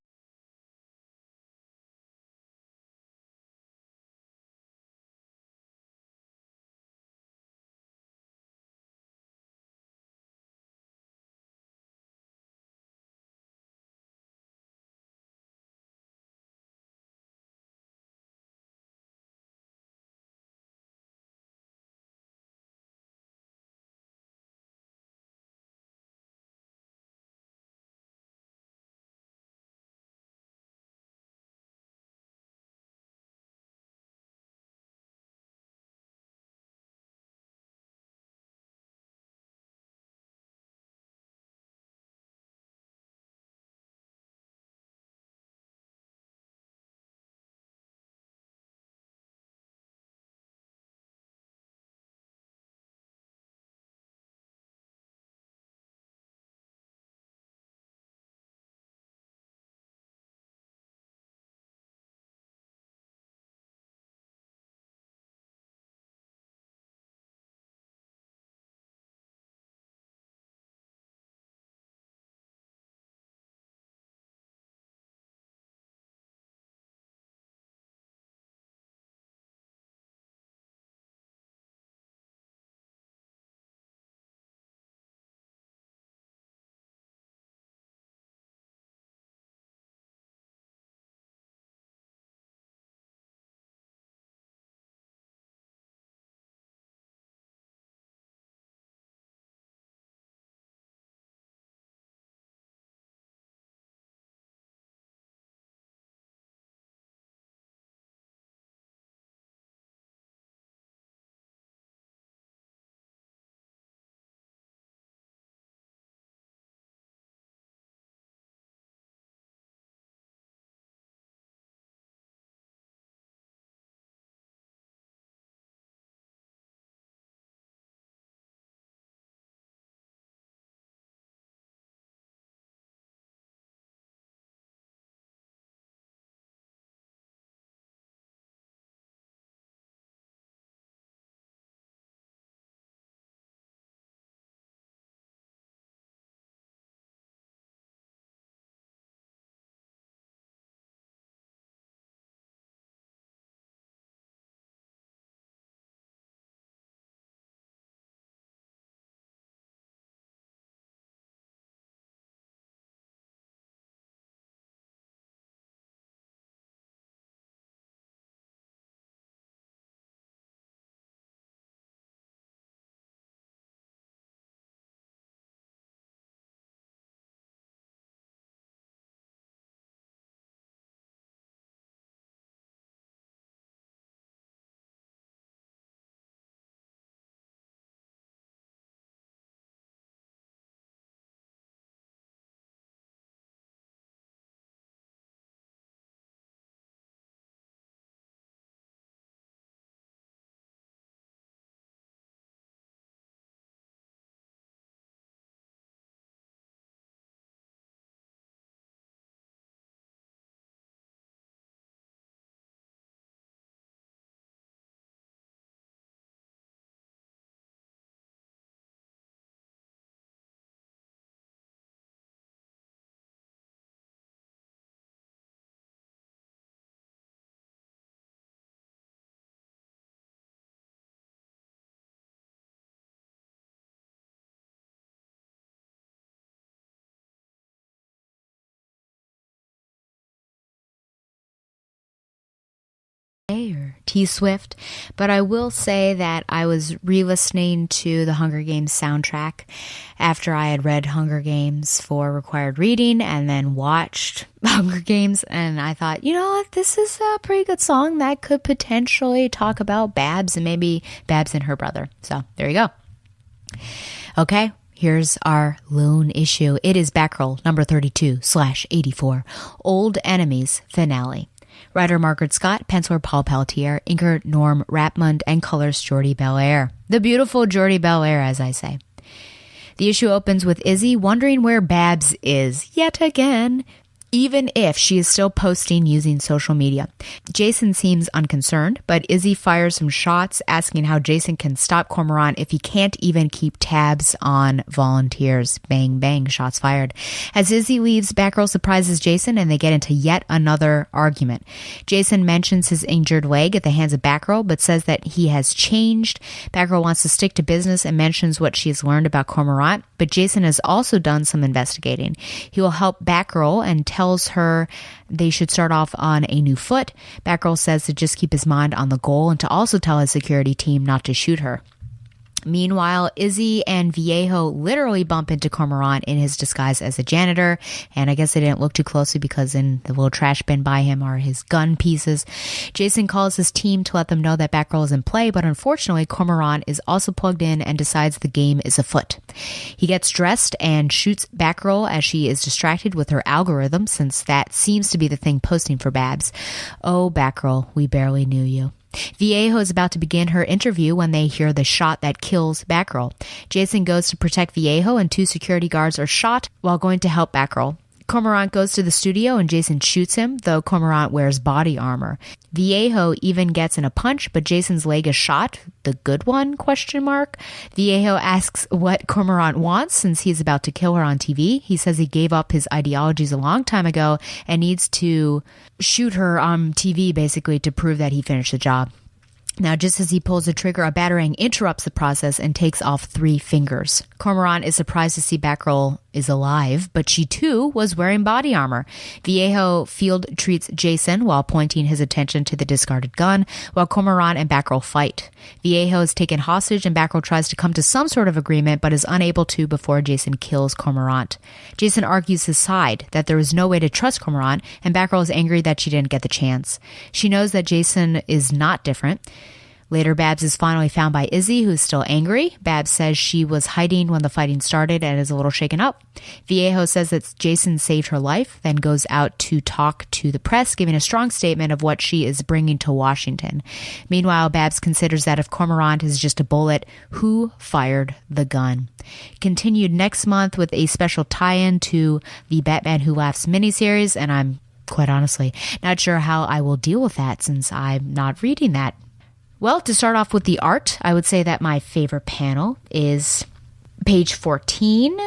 or T Swift, but I will say that I was re-listening to the Hunger Games soundtrack after I had read Hunger Games for required reading and then watched Hunger Games, and I thought, you know what, this is a pretty good song that could potentially talk about Babs and maybe Babs and her brother. So there you go. Okay, here's our lone issue. It is Batgirl number 32/84, Old Enemies finale. Writer Margaret Scott, penciler Paul Pelletier, inker Norm Rapmund, and colors Jordi Belair. The beautiful Jordi Belair, as I say. The issue opens with Izzy wondering where Babs is, yet again, even if she is still posting using social media. Jason seems unconcerned, but Izzy fires some shots asking how Jason can stop Cormorant if he can't even keep tabs on volunteers. Bang, bang, shots fired. As Izzy leaves, Batgirl surprises Jason and they get into yet another argument. Jason mentions his injured leg at the hands of Batgirl, but says that he has changed. Batgirl wants to stick to business and mentions what she has learned about Cormorant, but Jason has also done some investigating. He will help Batgirl and tells her they should start off on a new foot. Batgirl says to just keep his mind on the goal and to also tell his security team not to shoot her. Meanwhile, Izzy and Viejo literally bump into Cormorant in his disguise as a janitor, and I guess they didn't look too closely because in the little trash bin by him are his gun pieces. Jason calls his team to let them know that Batgirl is in play, but unfortunately, Cormorant is also plugged in and decides the game is afoot. He gets dressed and shoots Batgirl as she is distracted with her algorithm, since that seems to be the thing posting for Babs. Oh, Batgirl, we barely knew you. Viejo is about to begin her interview when they hear the shot that kills Batgirl. Jason goes to protect Viejo and 2 security guards are shot while going to help Batgirl. Cormorant goes to the studio and Jason shoots him, though Cormorant wears body armor. Viejo even gets in a punch, but Jason's leg is shot. The good one? ? Viejo asks what Cormorant wants since he's about to kill her on TV. He says he gave up his ideologies a long time ago and needs to shoot her on TV basically to prove that he finished the job. Now, just as he pulls the trigger, a batarang interrupts the process and takes off 3 fingers. Cormorant is surprised to see Batgirl is alive, but she too was wearing body armor. Viejo field treats Jason while pointing his attention to the discarded gun, while Cormorant and Batgirl fight. Viejo is taken hostage and Batgirl tries to come to some sort of agreement, but is unable to before Jason kills Cormorant. Jason argues his side, that there is no way to trust Cormorant, and Batgirl is angry that she didn't get the chance. She knows that Jason is not different. Later, Babs is finally found by Izzy, who is still angry. Babs says she was hiding when the fighting started and is a little shaken up. Viejo says that Jason saved her life, then goes out to talk to the press, giving a strong statement of what she is bringing to Washington. Meanwhile, Babs considers that if Cormorant is just a bullet, who fired the gun? Continued next month with a special tie-in to the Batman Who Laughs miniseries, and I'm quite honestly not sure how I will deal with that since I'm not reading that. Well, to start off with the art, I would say that my favorite panel is page 14.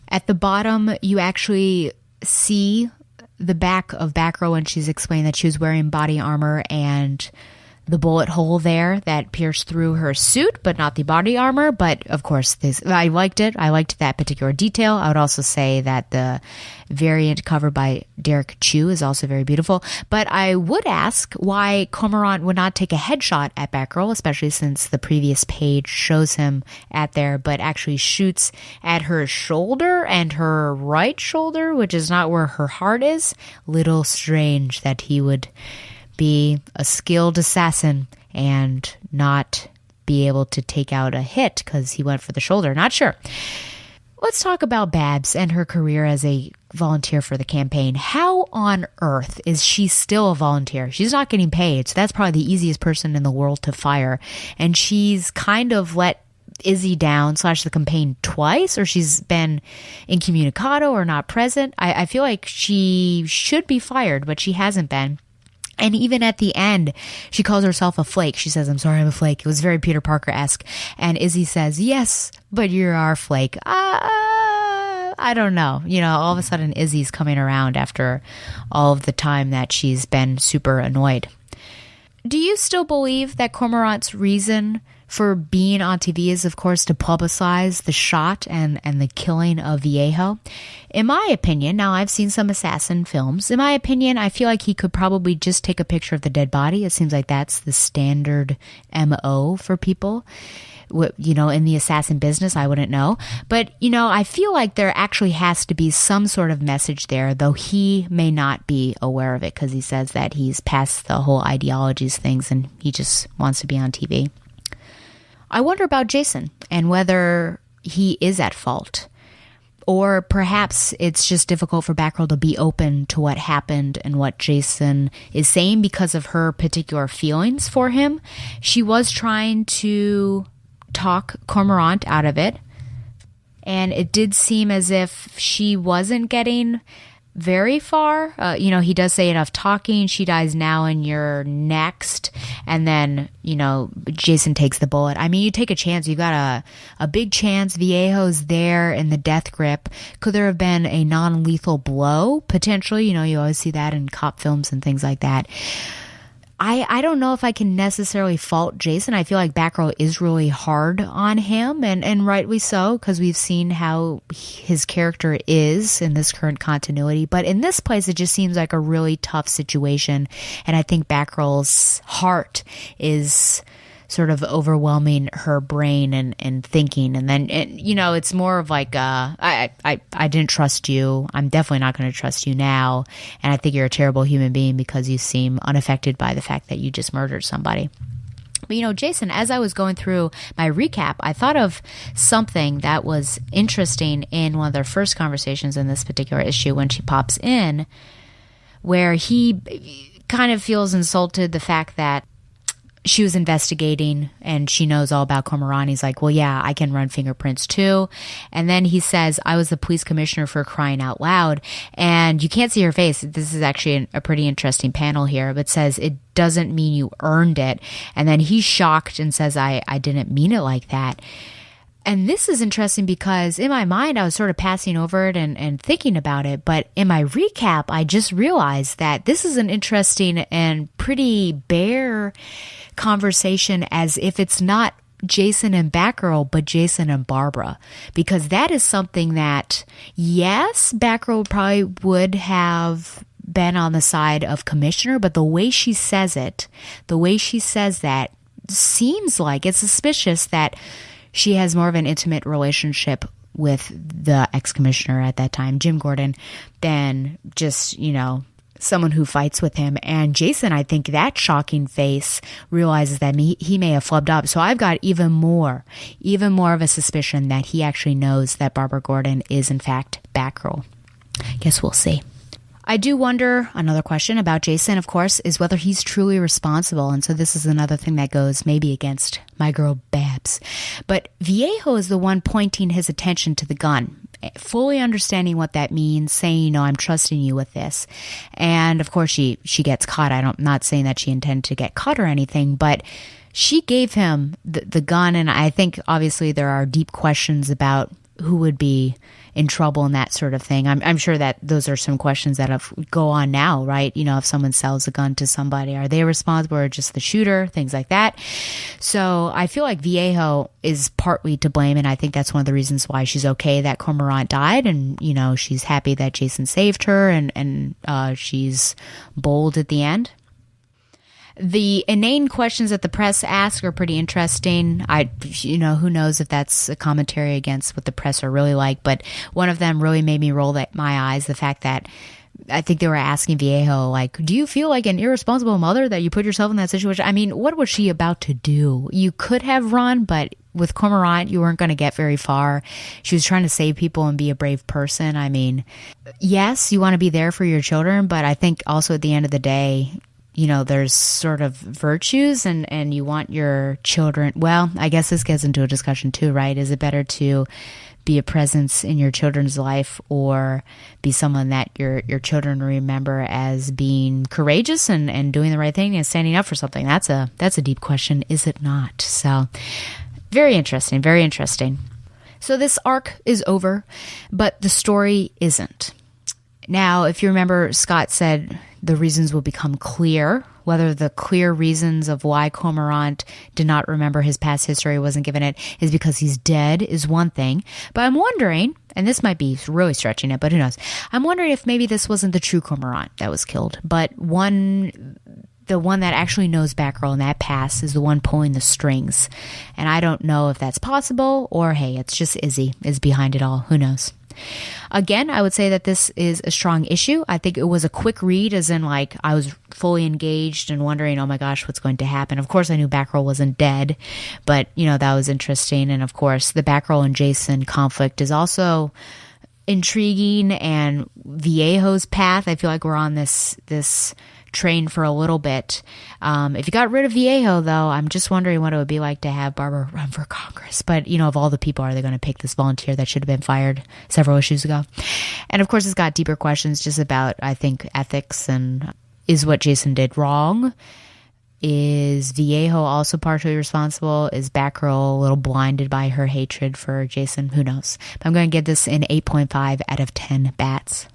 At the bottom, you actually see the back of Batgirl when she's explained that she was wearing body armor and the bullet hole there that pierced through her suit, but not the body armor. But of course, I liked it. I liked that particular detail. I would also say that the variant cover by Derek Chu is also very beautiful. But I would ask why Cormorant would not take a headshot at Batgirl, especially since the previous page shows him at there, but actually shoots at her shoulder and her right shoulder, which is not where her heart is. Little strange that he would be a skilled assassin and not be able to take out a hit because he went for the shoulder. Not sure. Let's talk about Babs and her career as a volunteer for the campaign. How on earth is she still a volunteer? She's not getting paid, so that's probably the easiest person in the world to fire. And she's kind of let Izzy down / the campaign twice, or she's been incommunicado or not present. I feel like she should be fired, but she hasn't been. And even at the end, she calls herself a flake. She says, I'm sorry, I'm a flake. It was very Peter Parker-esque. And Izzy says, yes, but you're our flake. I don't know. You know, all of a sudden Izzy's coming around after all of the time that she's been super annoyed. Do you still believe that Cormorant's reason for being on TV is, of course, to publicize the shot and the killing of Viejo. In my opinion, now I've seen some assassin films. In my opinion, I feel like he could probably just take a picture of the dead body. It seems like that's the standard MO for people. In the assassin business, I wouldn't know. But, I feel like there actually has to be some sort of message there, though he may not be aware of it because he says that he's past the whole ideologies things and he just wants to be on TV. I wonder about Jason and whether he is at fault. Or perhaps it's just difficult for Batgirl to be open to what happened and what Jason is saying because of her particular feelings for him. She was trying to talk Cormorant out of it, and it did seem as if she wasn't getting very far. He does say enough talking, she dies now and you're next, and then Jason takes the bullet. I mean, you take a chance, you got a big chance. Viejo's there in the death grip. Could there have been a non-lethal blow potentially? You always see that in cop films and things like that. I don't know if I can necessarily fault Jason. I feel like Batgirl is really hard on him, and rightly so, because we've seen how his character is in this current continuity. But in this place, it just seems like a really tough situation, and I think Batgirl's heart is sort of overwhelming her brain and thinking. And then, it's more of like, I didn't trust you. I'm definitely not going to trust you now. And I think you're a terrible human being because you seem unaffected by the fact that you just murdered somebody. But, Jason, as I was going through my recap, I thought of something that was interesting in one of their first conversations in this particular issue when she pops in, where he kind of feels insulted the fact that she was investigating and she knows all about Cormorant. He's like, well, yeah, I can run fingerprints too. And then he says, I was the police commissioner for crying out loud. And you can't see her face. This is actually a pretty interesting panel here, but says, it doesn't mean you earned it. And then he's shocked and says, I didn't mean it like that. And this is interesting because in my mind, I was sort of passing over it and thinking about it. But in my recap, I just realized that this is an interesting and pretty bare conversation, as if it's not Jason and Batgirl, but Jason and Barbara. Because that is something that, yes, Batgirl probably would have been on the side of Commissioner, but the way she says it, the way she says that, seems like it's suspicious that she has more of an intimate relationship with the ex-commissioner at that time, Jim Gordon, than just, someone who fights with him. And Jason, I think that shocking face realizes that he may have flubbed up. So I've got even more of a suspicion that he actually knows that Barbara Gordon is in fact Batgirl. Guess we'll see. I do wonder, another question about Jason, of course, is whether he's truly responsible. And so this is another thing that goes maybe against my girl Babs. But Viejo is the one pointing his attention to the gun, fully understanding what that means, saying, I'm trusting you with this. And of course, she gets caught. I'm not saying that she intended to get caught or anything, but she gave him the gun. And I think obviously there are deep questions about who would be in trouble and that sort of thing. I'm sure that those are some questions that go on now, right? If someone sells a gun to somebody, are they responsible or just the shooter? Things like that. So I feel like Viejo is partly to blame, and I think that's one of the reasons why she's okay that Cormorant died, and she's happy that Jason saved her, and she's bold at the end. The inane questions that the press ask are pretty interesting. Who knows if that's a commentary against what the press are really like, but one of them really made me roll my eyes. The fact that I think they were asking Viejo, like, do you feel like an irresponsible mother that you put yourself in that situation? I mean, what was she about to do? You could have run, but with Cormorant, you weren't going to get very far. She was trying to save people and be a brave person. I mean, yes, you want to be there for your children, but I think also at the end of the day, there's sort of virtues and you want your children. Well, I guess this gets into a discussion too, right? Is it better to be a presence in your children's life or be someone that your children remember as being courageous and doing the right thing and standing up for something? That's a deep question, is it not? So very interesting, very interesting. So this arc is over, but the story isn't. Now, if you remember, Scott said the reasons will become clear Whether the clear reasons of why Cormorant did not remember his past history, wasn't given it, is because he's dead is one thing. But I'm wondering, and this might be really stretching it, but who knows? I'm wondering if maybe this wasn't the true Cormorant that was killed, but the one that actually knows Batgirl in that past is the one pulling the strings. And I don't know if that's possible, or hey, it's just Izzy is behind it all. Who knows? Again, I would say that this is a strong issue. I think it was a quick read, as in like I was fully engaged and wondering, oh my gosh, what's going to happen? Of course, I knew Batgirl wasn't dead, but that was interesting. And of course, the Batgirl and Jason conflict is also intriguing, and Viejo's path. I feel like we're on this train for a little bit. If you got rid of Viejo, though, I'm just wondering what it would be like to have Barbara run for Congress. But, of all the people, are they going to pick this volunteer that should have been fired several issues ago? And of course, it's got deeper questions just about, I think, ethics and is what Jason did wrong? Is Viejo also partially responsible? Is Batgirl a little blinded by her hatred for Jason? Who knows? But I'm going to give this an 8.5 out of 10 bats.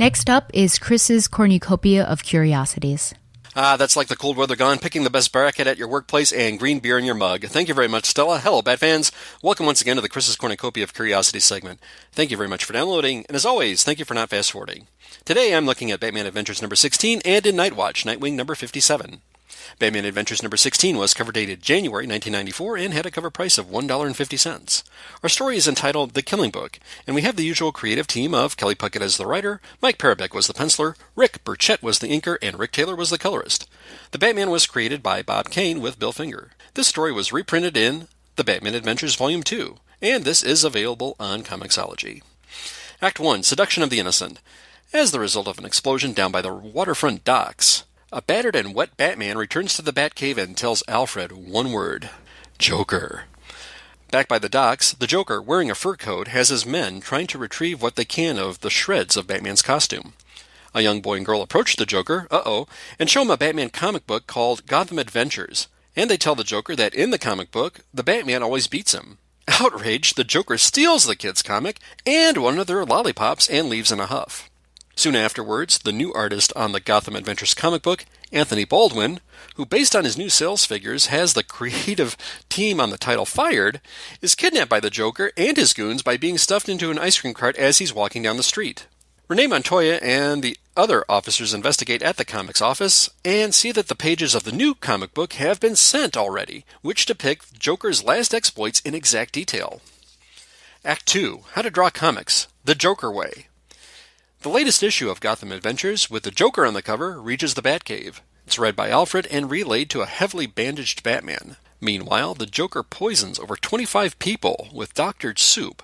Next up is Chris's cornucopia of curiosities. That's like the cold weather gone, picking the best bracket at your workplace, and green beer in your mug. Thank you very much, Stella. Hello, Bat fans. Welcome once again to the Chris's Cornucopia of Curiosities segment. Thank you very much for downloading, and as always, thank you for not fast-forwarding. Today I'm looking at Batman Adventures number 16 and in Nightwatch, Nightwing number 57. Batman Adventures number 16 was cover dated January 1994 and had a cover price of $1.50. Our story is entitled The Killing Book, and we have the usual creative team of Kelly Puckett as the writer, Mike Parabek was the penciler, Rick Burchett was the inker, and Rick Taylor was the colorist. The Batman was created by Bob Kane with Bill Finger. This story was reprinted in The Batman Adventures Volume 2, and this is available on Comixology. Act 1, Seduction of the Innocent. As the result of an explosion down by the waterfront docks, a battered and wet Batman returns to the Batcave and tells Alfred one word: Joker. Back by the docks, the Joker, wearing a fur coat, has his men trying to retrieve what they can of the shreds of Batman's costume. A young boy and girl approach the Joker, and show him a Batman comic book called Gotham Adventures, and they tell the Joker that in the comic book, the Batman always beats him. Outraged, the Joker steals the kids' comic and one of their lollipops and leaves in a huff. Soon afterwards, the new artist on the Gotham Adventures comic book, Anthony Baldwin, who based on his new sales figures has the creative team on the title fired, is kidnapped by the Joker and his goons by being stuffed into an ice cream cart as he's walking down the street. Renee Montoya and the other officers investigate at the comics office and see that the pages of the new comic book have been sent already, which depict Joker's last exploits in exact detail. Act 2, How to Draw Comics, The Joker Way. The latest issue of Gotham Adventures, with the Joker on the cover, reaches the Batcave. It's read by Alfred and relayed to a heavily bandaged Batman. Meanwhile, the Joker poisons over 25 people with doctored soup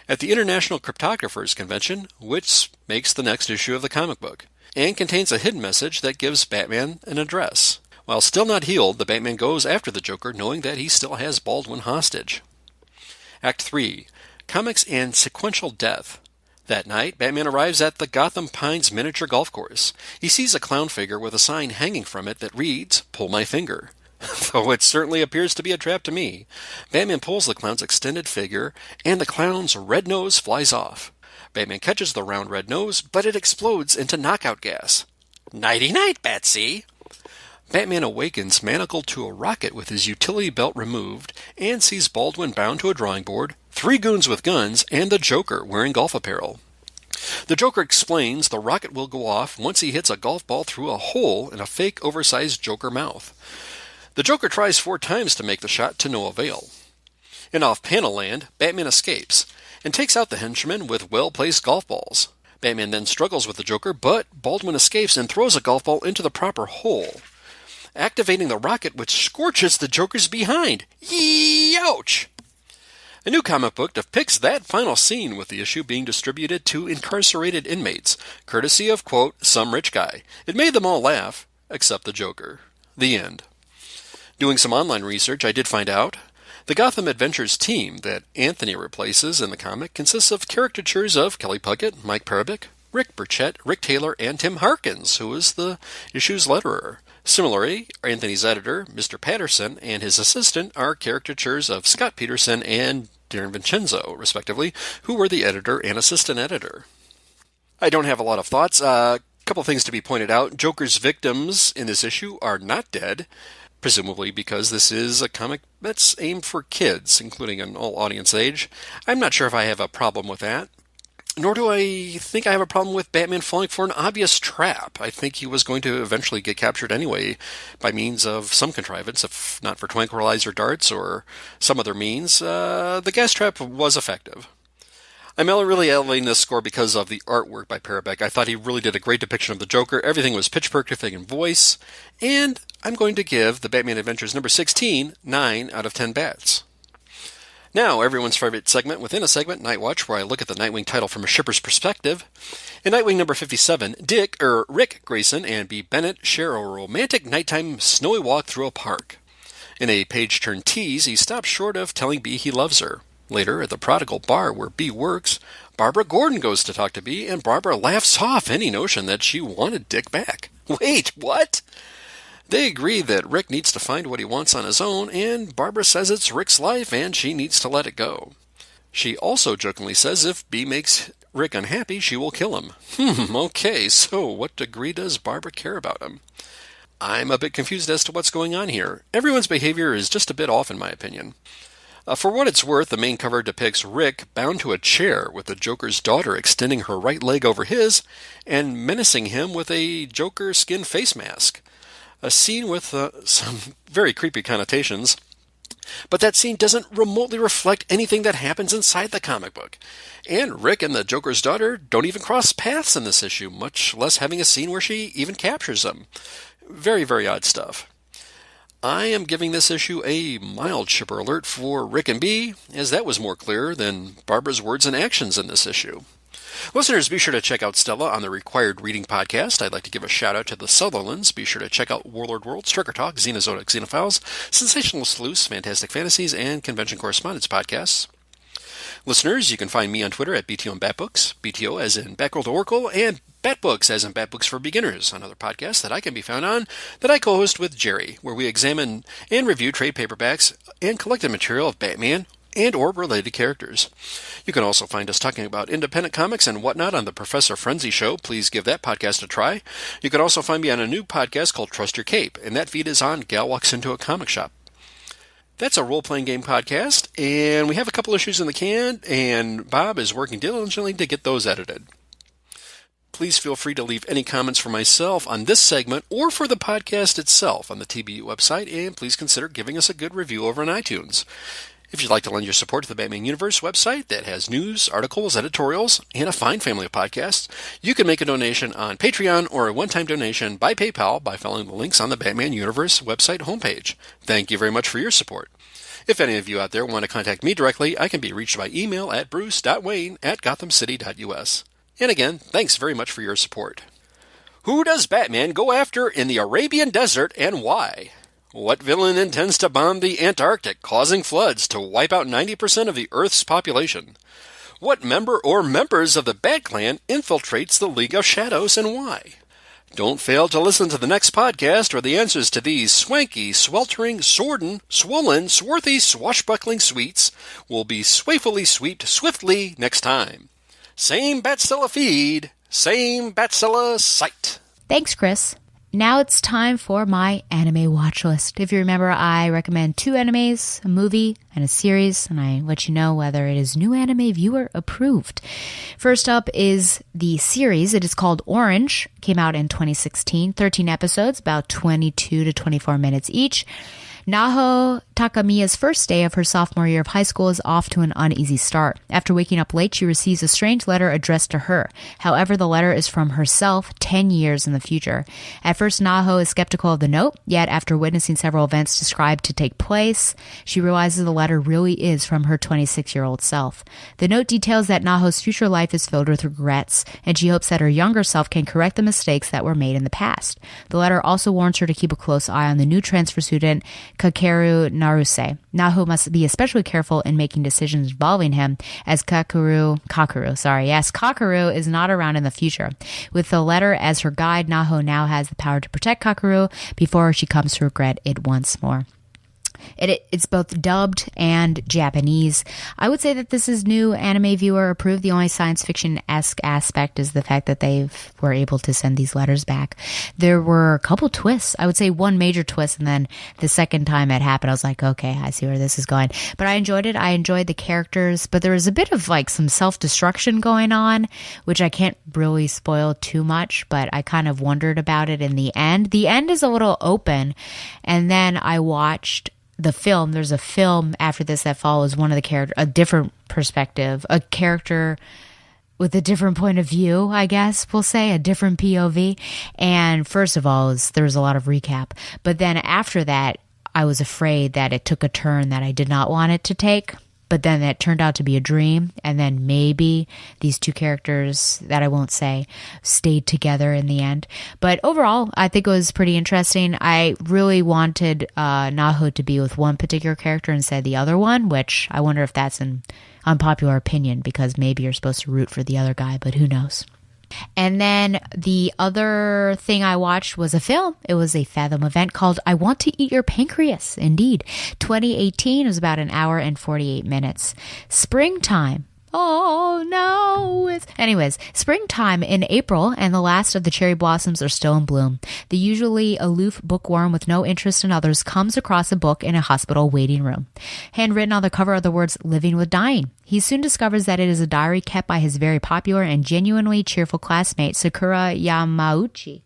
at the International Cryptographers Convention, which makes the next issue of the comic book, and contains a hidden message that gives Batman an address. While still not healed, the Batman goes after the Joker, knowing that he still has Baldwin hostage. Act 3, Comics and Sequential Death. That night, Batman arrives at the Gotham Pines miniature golf course. He sees a clown figure with a sign hanging from it that reads, "Pull my finger." Though it certainly appears to be a trap to me. Batman pulls the clown's extended figure, and the clown's red nose flies off. Batman catches the round red nose, but it explodes into knockout gas. Nighty-night, Batsy! Batman awakens manacled to a rocket with his utility belt removed and sees Baldwin bound to a drawing board, 3 goons with guns, and the Joker wearing golf apparel. The Joker explains the rocket will go off once he hits a golf ball through a hole in a fake oversized Joker mouth. The Joker tries 4 times to make the shot to no avail. In off-panel land, Batman escapes and takes out the henchman with well-placed golf balls. Batman then struggles with the Joker, but Baldwin escapes and throws a golf ball into the proper hole, activating the rocket which scorches the Joker's behind. Youch! A new comic book depicts that final scene, with the issue being distributed to incarcerated inmates, courtesy of, quote, some rich guy. It made them all laugh, except the Joker. The end. Doing some online research, I did find out the Gotham Adventures team that Anthony replaces in the comic consists of caricatures of Kelly Puckett, Mike Parabek, Rick Burchett, Rick Taylor, and Tim Harkins, who is the issue's letterer. Similarly, Anthony's editor, Mr. Patterson, and his assistant are caricatures of Scott Peterson and Darren Vincenzo, respectively, who were the editor and assistant editor. I don't have a lot of thoughts. Couple things to be pointed out. Joker's victims in this issue are not dead, presumably because this is a comic that's aimed for kids, including an all-audience age. I'm not sure if I have a problem with that. Nor do I think I have a problem with Batman falling for an obvious trap. I think he was going to eventually get captured anyway by means of some contrivance, if not for tranquilizer darts or some other means. The gas trap was effective. I'm really elevating this score because of the artwork by Parabeck. I thought he really did a great depiction of the Joker. Everything was pitch perfect in voice. And I'm going to give the Batman Adventures number 16 9 out of 10 bats. Now, everyone's favorite segment within a segment, Night Watch, where I look at the Nightwing title from a shipper's perspective. In Nightwing number 57, Rick Grayson and B. Bennett share a romantic nighttime snowy walk through a park. In a page-turn tease, he stops short of telling B he loves her. Later, at the Prodigal Bar where B works, Barbara Gordon goes to talk to B, and Barbara laughs off any notion that she wanted Dick back. Wait, what? They agree that Rick needs to find what he wants on his own, and Barbara says it's Rick's life and she needs to let it go. She also jokingly says if B makes Rick unhappy, she will kill him. Okay, so what degree does Barbara care about him? I'm a bit confused as to what's going on here. Everyone's behavior is just a bit off in my opinion. For what it's worth, the main cover depicts Rick bound to a chair with the Joker's daughter extending her right leg over his and menacing him with a Joker skin face mask. A scene with some very creepy connotations, but that scene doesn't remotely reflect anything that happens inside the comic book. And Rick and the Joker's daughter don't even cross paths in this issue, much less having a scene where she even captures them. Very, very odd stuff. I am giving this issue a mild shipper alert for Rick and B, as that was more clear than Barbara's words and actions in this issue. Listeners, be sure to check out Stella on the Required Reading podcast. I'd like to give a shout out to the Sutherlands. Be sure to check out Warlord World, Striker Talk, Xenozodic Xenophiles, Sensational Sleuths, Fantastic Fantasies, and Convention Correspondence podcasts. Listeners, you can find me on Twitter at BTO and Batbooks, BTO as in Batgirl to Oracle, and Batbooks as in Batbooks for Beginners, another podcast that I can be found on that I co-host with Jerry, where we examine and review trade paperbacks and collected material of Batman and or related characters. You can also find us talking about independent comics and whatnot on the Professor Frenzy Show. Please give that podcast a try. You can also find me on a new podcast called Trust Your Cape, and that feed is on Gal Walks Into a Comic Shop. That's a role-playing game podcast, and we have a couple issues in the can, and Bob is working diligently to get those edited. Please feel free to leave any comments for myself on this segment or for the podcast itself on the TBU website, and please consider giving us a good review over on iTunes. If you'd like to lend your support to the Batman Universe website that has news, articles, editorials, and a fine family of podcasts, you can make a donation on Patreon or a one-time donation by PayPal by following the links on the Batman Universe website homepage. Thank you very much for your support. If any of you out there want to contact me directly, I can be reached by email at bruce.wayne@gothamcity.us. And again, thanks very much for your support. Who does Batman go after in the Arabian desert and why? What villain intends to bomb the Antarctic, causing floods to wipe out 90% of the Earth's population? What member or members of the Bat Clan infiltrates the League of Shadows and why? Don't fail to listen to the next podcast where the answers to these swanky, sweltering, swollen, swarthy, swashbuckling sweets will be swayfully sweeped swiftly next time. Same Batstella feed, same Batstella site. Thanks, Chris. Now it's time for my anime watch list. If you remember, I recommend 2 animes, a movie, and a series, and I let you know whether it is new anime viewer approved. First up is the series. It is called Orange. Came out in 2016. 13 episodes, about 22 to 24 minutes each. Naho Takamiya's first day of her sophomore year of high school is off to an uneasy start. After waking up late, she receives a strange letter addressed to her. However, the letter is from herself 10 years in the future. At first, Naho is skeptical of the note, yet after witnessing several events described to take place, she realizes the letter really is from her 26-year-old self. The note details that Naho's future life is filled with regrets, and she hopes that her younger self can correct the mistakes that were made in the past. The letter also warns her to keep a close eye on the new transfer student, Kakeru Naruse. Naho must be especially careful in making decisions involving him, as Kakeru is not around in the future. With the letter as her guide, Naho now has the power to protect Kakeru before she comes to regret it once more. It's both dubbed and Japanese. I would say that this is new anime viewer approved. The only science fiction-esque aspect is the fact that they were able to send these letters back. There were a couple twists. I would say one major twist, and then the second time it happened, I was like, okay, I see where this is going. But I enjoyed it. I enjoyed the characters, but there was a bit of like some self-destruction going on, which I can't really spoil too much, but I kind of wondered about it in the end. The end is a little open, and then I watched the film. There's a film after this that follows one of the characters, a different perspective, a character with a different point of view, I guess we'll say, a different POV. And first of all, there was a lot of recap. But then after that, I was afraid that it took a turn that I did not want it to take. But then it turned out to be a dream, and then maybe these two characters that I won't say stayed together in the end. But overall, I think it was pretty interesting. I really wanted Naho to be with one particular character instead of the other one, which I wonder if that's an unpopular opinion, because maybe you're supposed to root for the other guy, but who knows. And then the other thing I watched was a film. It was a Fathom event called I Want to Eat Your Pancreas. Indeed. 2018. It was about an hour and 48 minutes. Springtime. Oh, no. Anyways, springtime in April, and the last of the cherry blossoms are still in bloom. The usually aloof bookworm with no interest in others comes across a book in a hospital waiting room. Handwritten on the cover are the words, "Living with Dying." He soon discovers that it is a diary kept by his very popular and genuinely cheerful classmate, Sakura Yamauchi,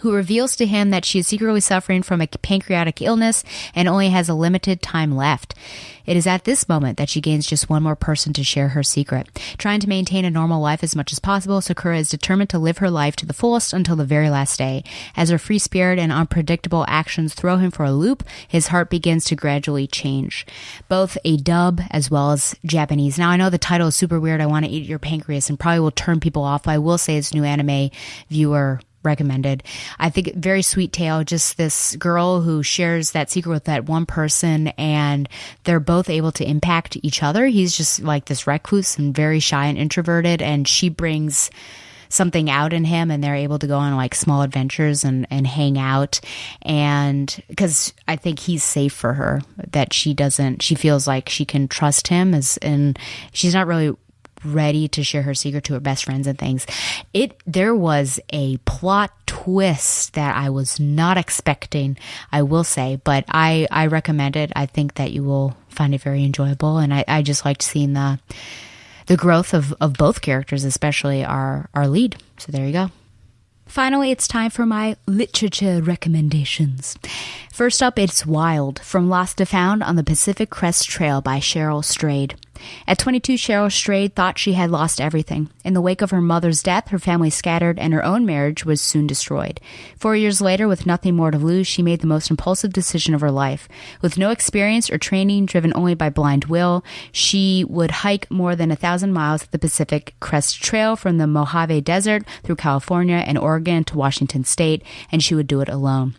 who reveals to him that she is secretly suffering from a pancreatic illness and only has a limited time left. It is at this moment that she gains just one more person to share her secret. Trying to maintain a normal life as much as possible, Sakura is determined to live her life to the fullest until the very last day. As her free spirit and unpredictable actions throw him for a loop, his heart begins to gradually change. Both a dub as well as Japanese. Now, I know the title is super weird, I Want to Eat Your Pancreas, and probably will turn people off, but I will say it's new anime viewer recommended. I think very sweet tale, just this girl who shares that secret with that one person, and they're both able to impact each other. He's just like this recluse and very shy and introverted, and she brings something out in him, and they're able to go on like small adventures and hang out. And because I think he's safe for her, that she feels like she can trust him, and she's not really ready to share her secret to her best friends and things. There was a plot twist that I was not expecting, I will say, but I recommend it. I think that you will find it very enjoyable, and I just liked seeing the growth of both characters, especially our lead. So there you go. Finally, it's time for my literature recommendations. First up, it's Wild, From Lost to Found on the Pacific Crest Trail by Cheryl Strayed. At 22, Cheryl Strayed thought she had lost everything. In the wake of her mother's death, her family scattered and her own marriage was soon destroyed. 4 years later, with nothing more to lose, she made the most impulsive decision of her life. With no experience or training, driven only by blind will, she would hike more than 1,000 miles of the Pacific Crest Trail from the Mojave Desert through California and Oregon to Washington State, and she would do it alone.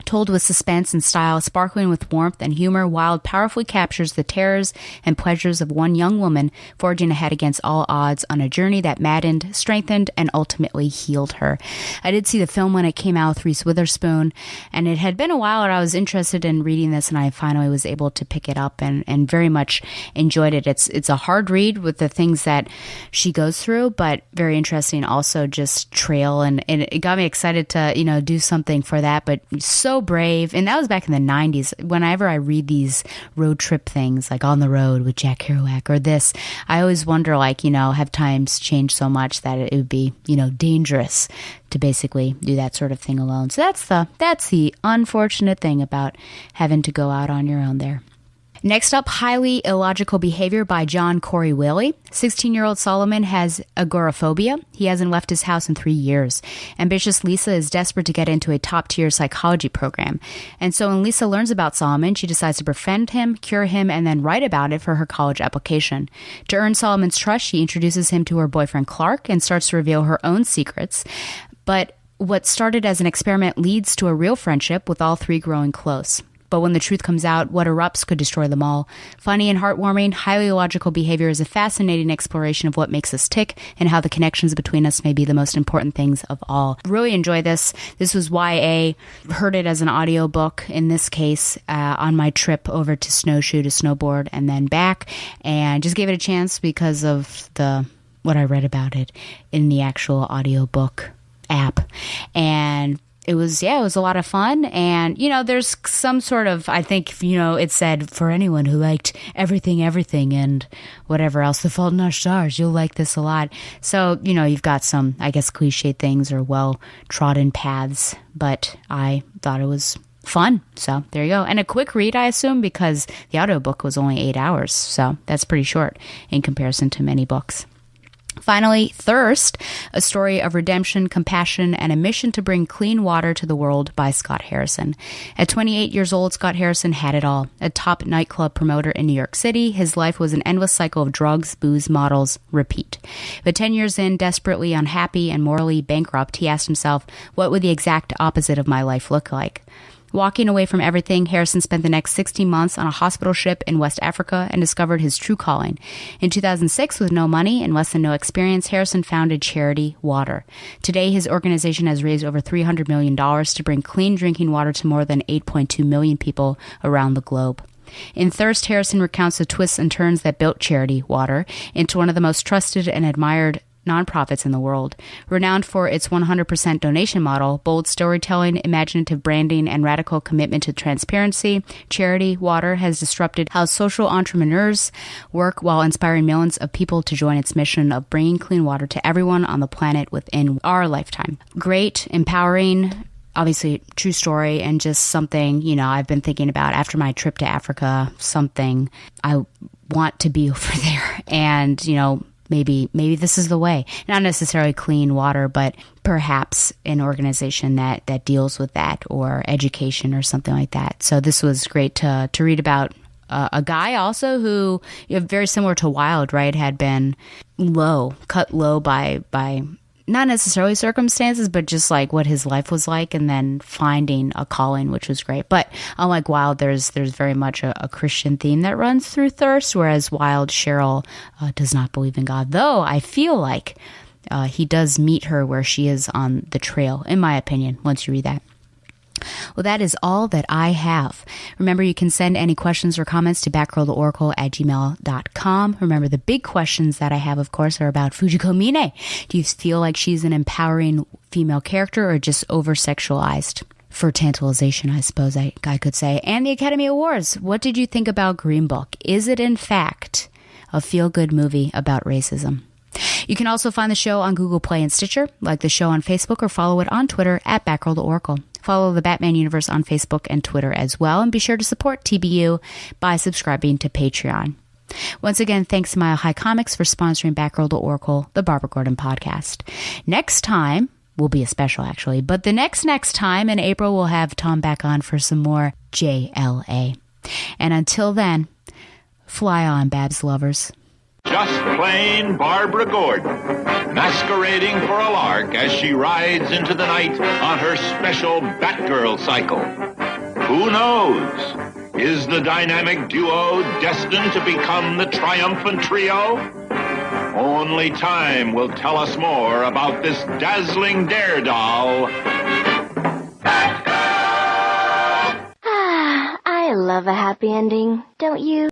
Told with suspense and style, sparkling with warmth and humor, Wild powerfully captures the terrors and pleasures of one young woman forging ahead against all odds on a journey that maddened, strengthened, and ultimately healed her. I did see the film when it came out with Reese Witherspoon, and it had been a while that I was interested in reading this, and I finally was able to pick it up and very much enjoyed it. It's a hard read with the things that she goes through, but very interesting also, just trail, and it got me excited to do something for that, but so brave. And that was back in the 90s. Whenever I read these road trip things like On the Road with Jack Kerouac or this, I always wonder, have times changed so much that it would be, dangerous to basically do that sort of thing alone. So that's the unfortunate thing about having to go out on your own there. Next up, Highly Illogical Behavior by John Corey Whaley. 16-year-old Solomon has agoraphobia. He hasn't left his house in 3 years. Ambitious Lisa is desperate to get into a top-tier psychology program. And so when Lisa learns about Solomon, she decides to befriend him, cure him, and then write about it for her college application. To earn Solomon's trust, she introduces him to her boyfriend Clark and starts to reveal her own secrets. But what started as an experiment leads to a real friendship, with all three growing close. but when the truth comes out, what erupts could destroy them all. Funny and heartwarming, highly logical behavior is a fascinating exploration of what makes us tick and how the connections between us may be the most important things of all. Really enjoy this. This was YA. Heard it as an audiobook, in this case, on my trip over to Snowshoe to snowboard and then back, and just gave it a chance because of what I read about it in the actual audiobook app. And it was a lot of fun. And, there's some sort of, I think, it said for anyone who liked everything and whatever else, The Fault in Our Stars, you'll like this a lot. So, you've got some, I guess, cliche things or well-trodden paths, but I thought it was fun. So there you go. And a quick read, I assume, because the audiobook was only 8 hours. So that's pretty short in comparison to many books. Finally, Thirst, a story of redemption, compassion, and a mission to bring clean water to the world by Scott Harrison. At 28 years old, Scott Harrison had it all. A top nightclub promoter in New York City, his life was an endless cycle of drugs, booze, models, repeat. But 10 years in, desperately unhappy and morally bankrupt, he asked himself, what would the exact opposite of my life look like? Walking away from everything, Harrison spent the next 16 months on a hospital ship in West Africa and discovered his true calling. In 2006, with no money and less than no experience, Harrison founded Charity Water. Today, his organization has raised over $300 million to bring clean drinking water to more than 8.2 million people around the globe. In Thirst, Harrison recounts the twists and turns that built Charity Water into one of the most trusted and admired nonprofits in the world. Renowned for its 100% donation model, bold storytelling, imaginative branding, and radical commitment to transparency, Charity Water has disrupted how social entrepreneurs work while inspiring millions of people to join its mission of bringing clean water to everyone on the planet within our lifetime. Great, empowering, obviously true story, and just something, I've been thinking about after my trip to Africa, something I want to be over there. And, Maybe this is the way. Not necessarily clean water, but perhaps an organization that deals with that, or education or something like that. So this was great to read about a guy also who, very similar to Wild, right, had been cut low by not necessarily circumstances, but just like what his life was like, and then finding a calling, which was great. But unlike Wild, there's very much a Christian theme that runs through Thirst, whereas Wild, Cheryl does not believe in God, though I feel like he does meet her where she is on the trail, in my opinion, once you read that. Well, that is all that I have. Remember, you can send any questions or comments to batgirltheoracle@gmail.com. Remember, the big questions that I have, of course, are about Fujiko Mine. Do you feel like she's an empowering female character or just over-sexualized? For tantalization, I suppose I could say. And the Academy Awards. What did you think about Green Book? Is it, in fact, a feel-good movie about racism? You can also find the show on Google Play and Stitcher, like the show on Facebook, or follow it on Twitter at BatgirlTheOracle. Follow the Batman Universe on Facebook and Twitter as well, and be sure to support TBU by subscribing to Patreon. Once again, thanks to Mile High Comics for sponsoring Batgirl the Oracle, the Barbara Gordon podcast. Next time will be a special, actually, but the next time in April, we'll have Tom back on for some more JLA. And until then, fly on, Babs lovers. Just plain Barbara Gordon, masquerading for a lark as she rides into the night on her special Batgirl cycle. Who knows? Is the dynamic duo destined to become the triumphant trio? Only time will tell us more about this dazzling daredoll. I love a happy ending, don't you?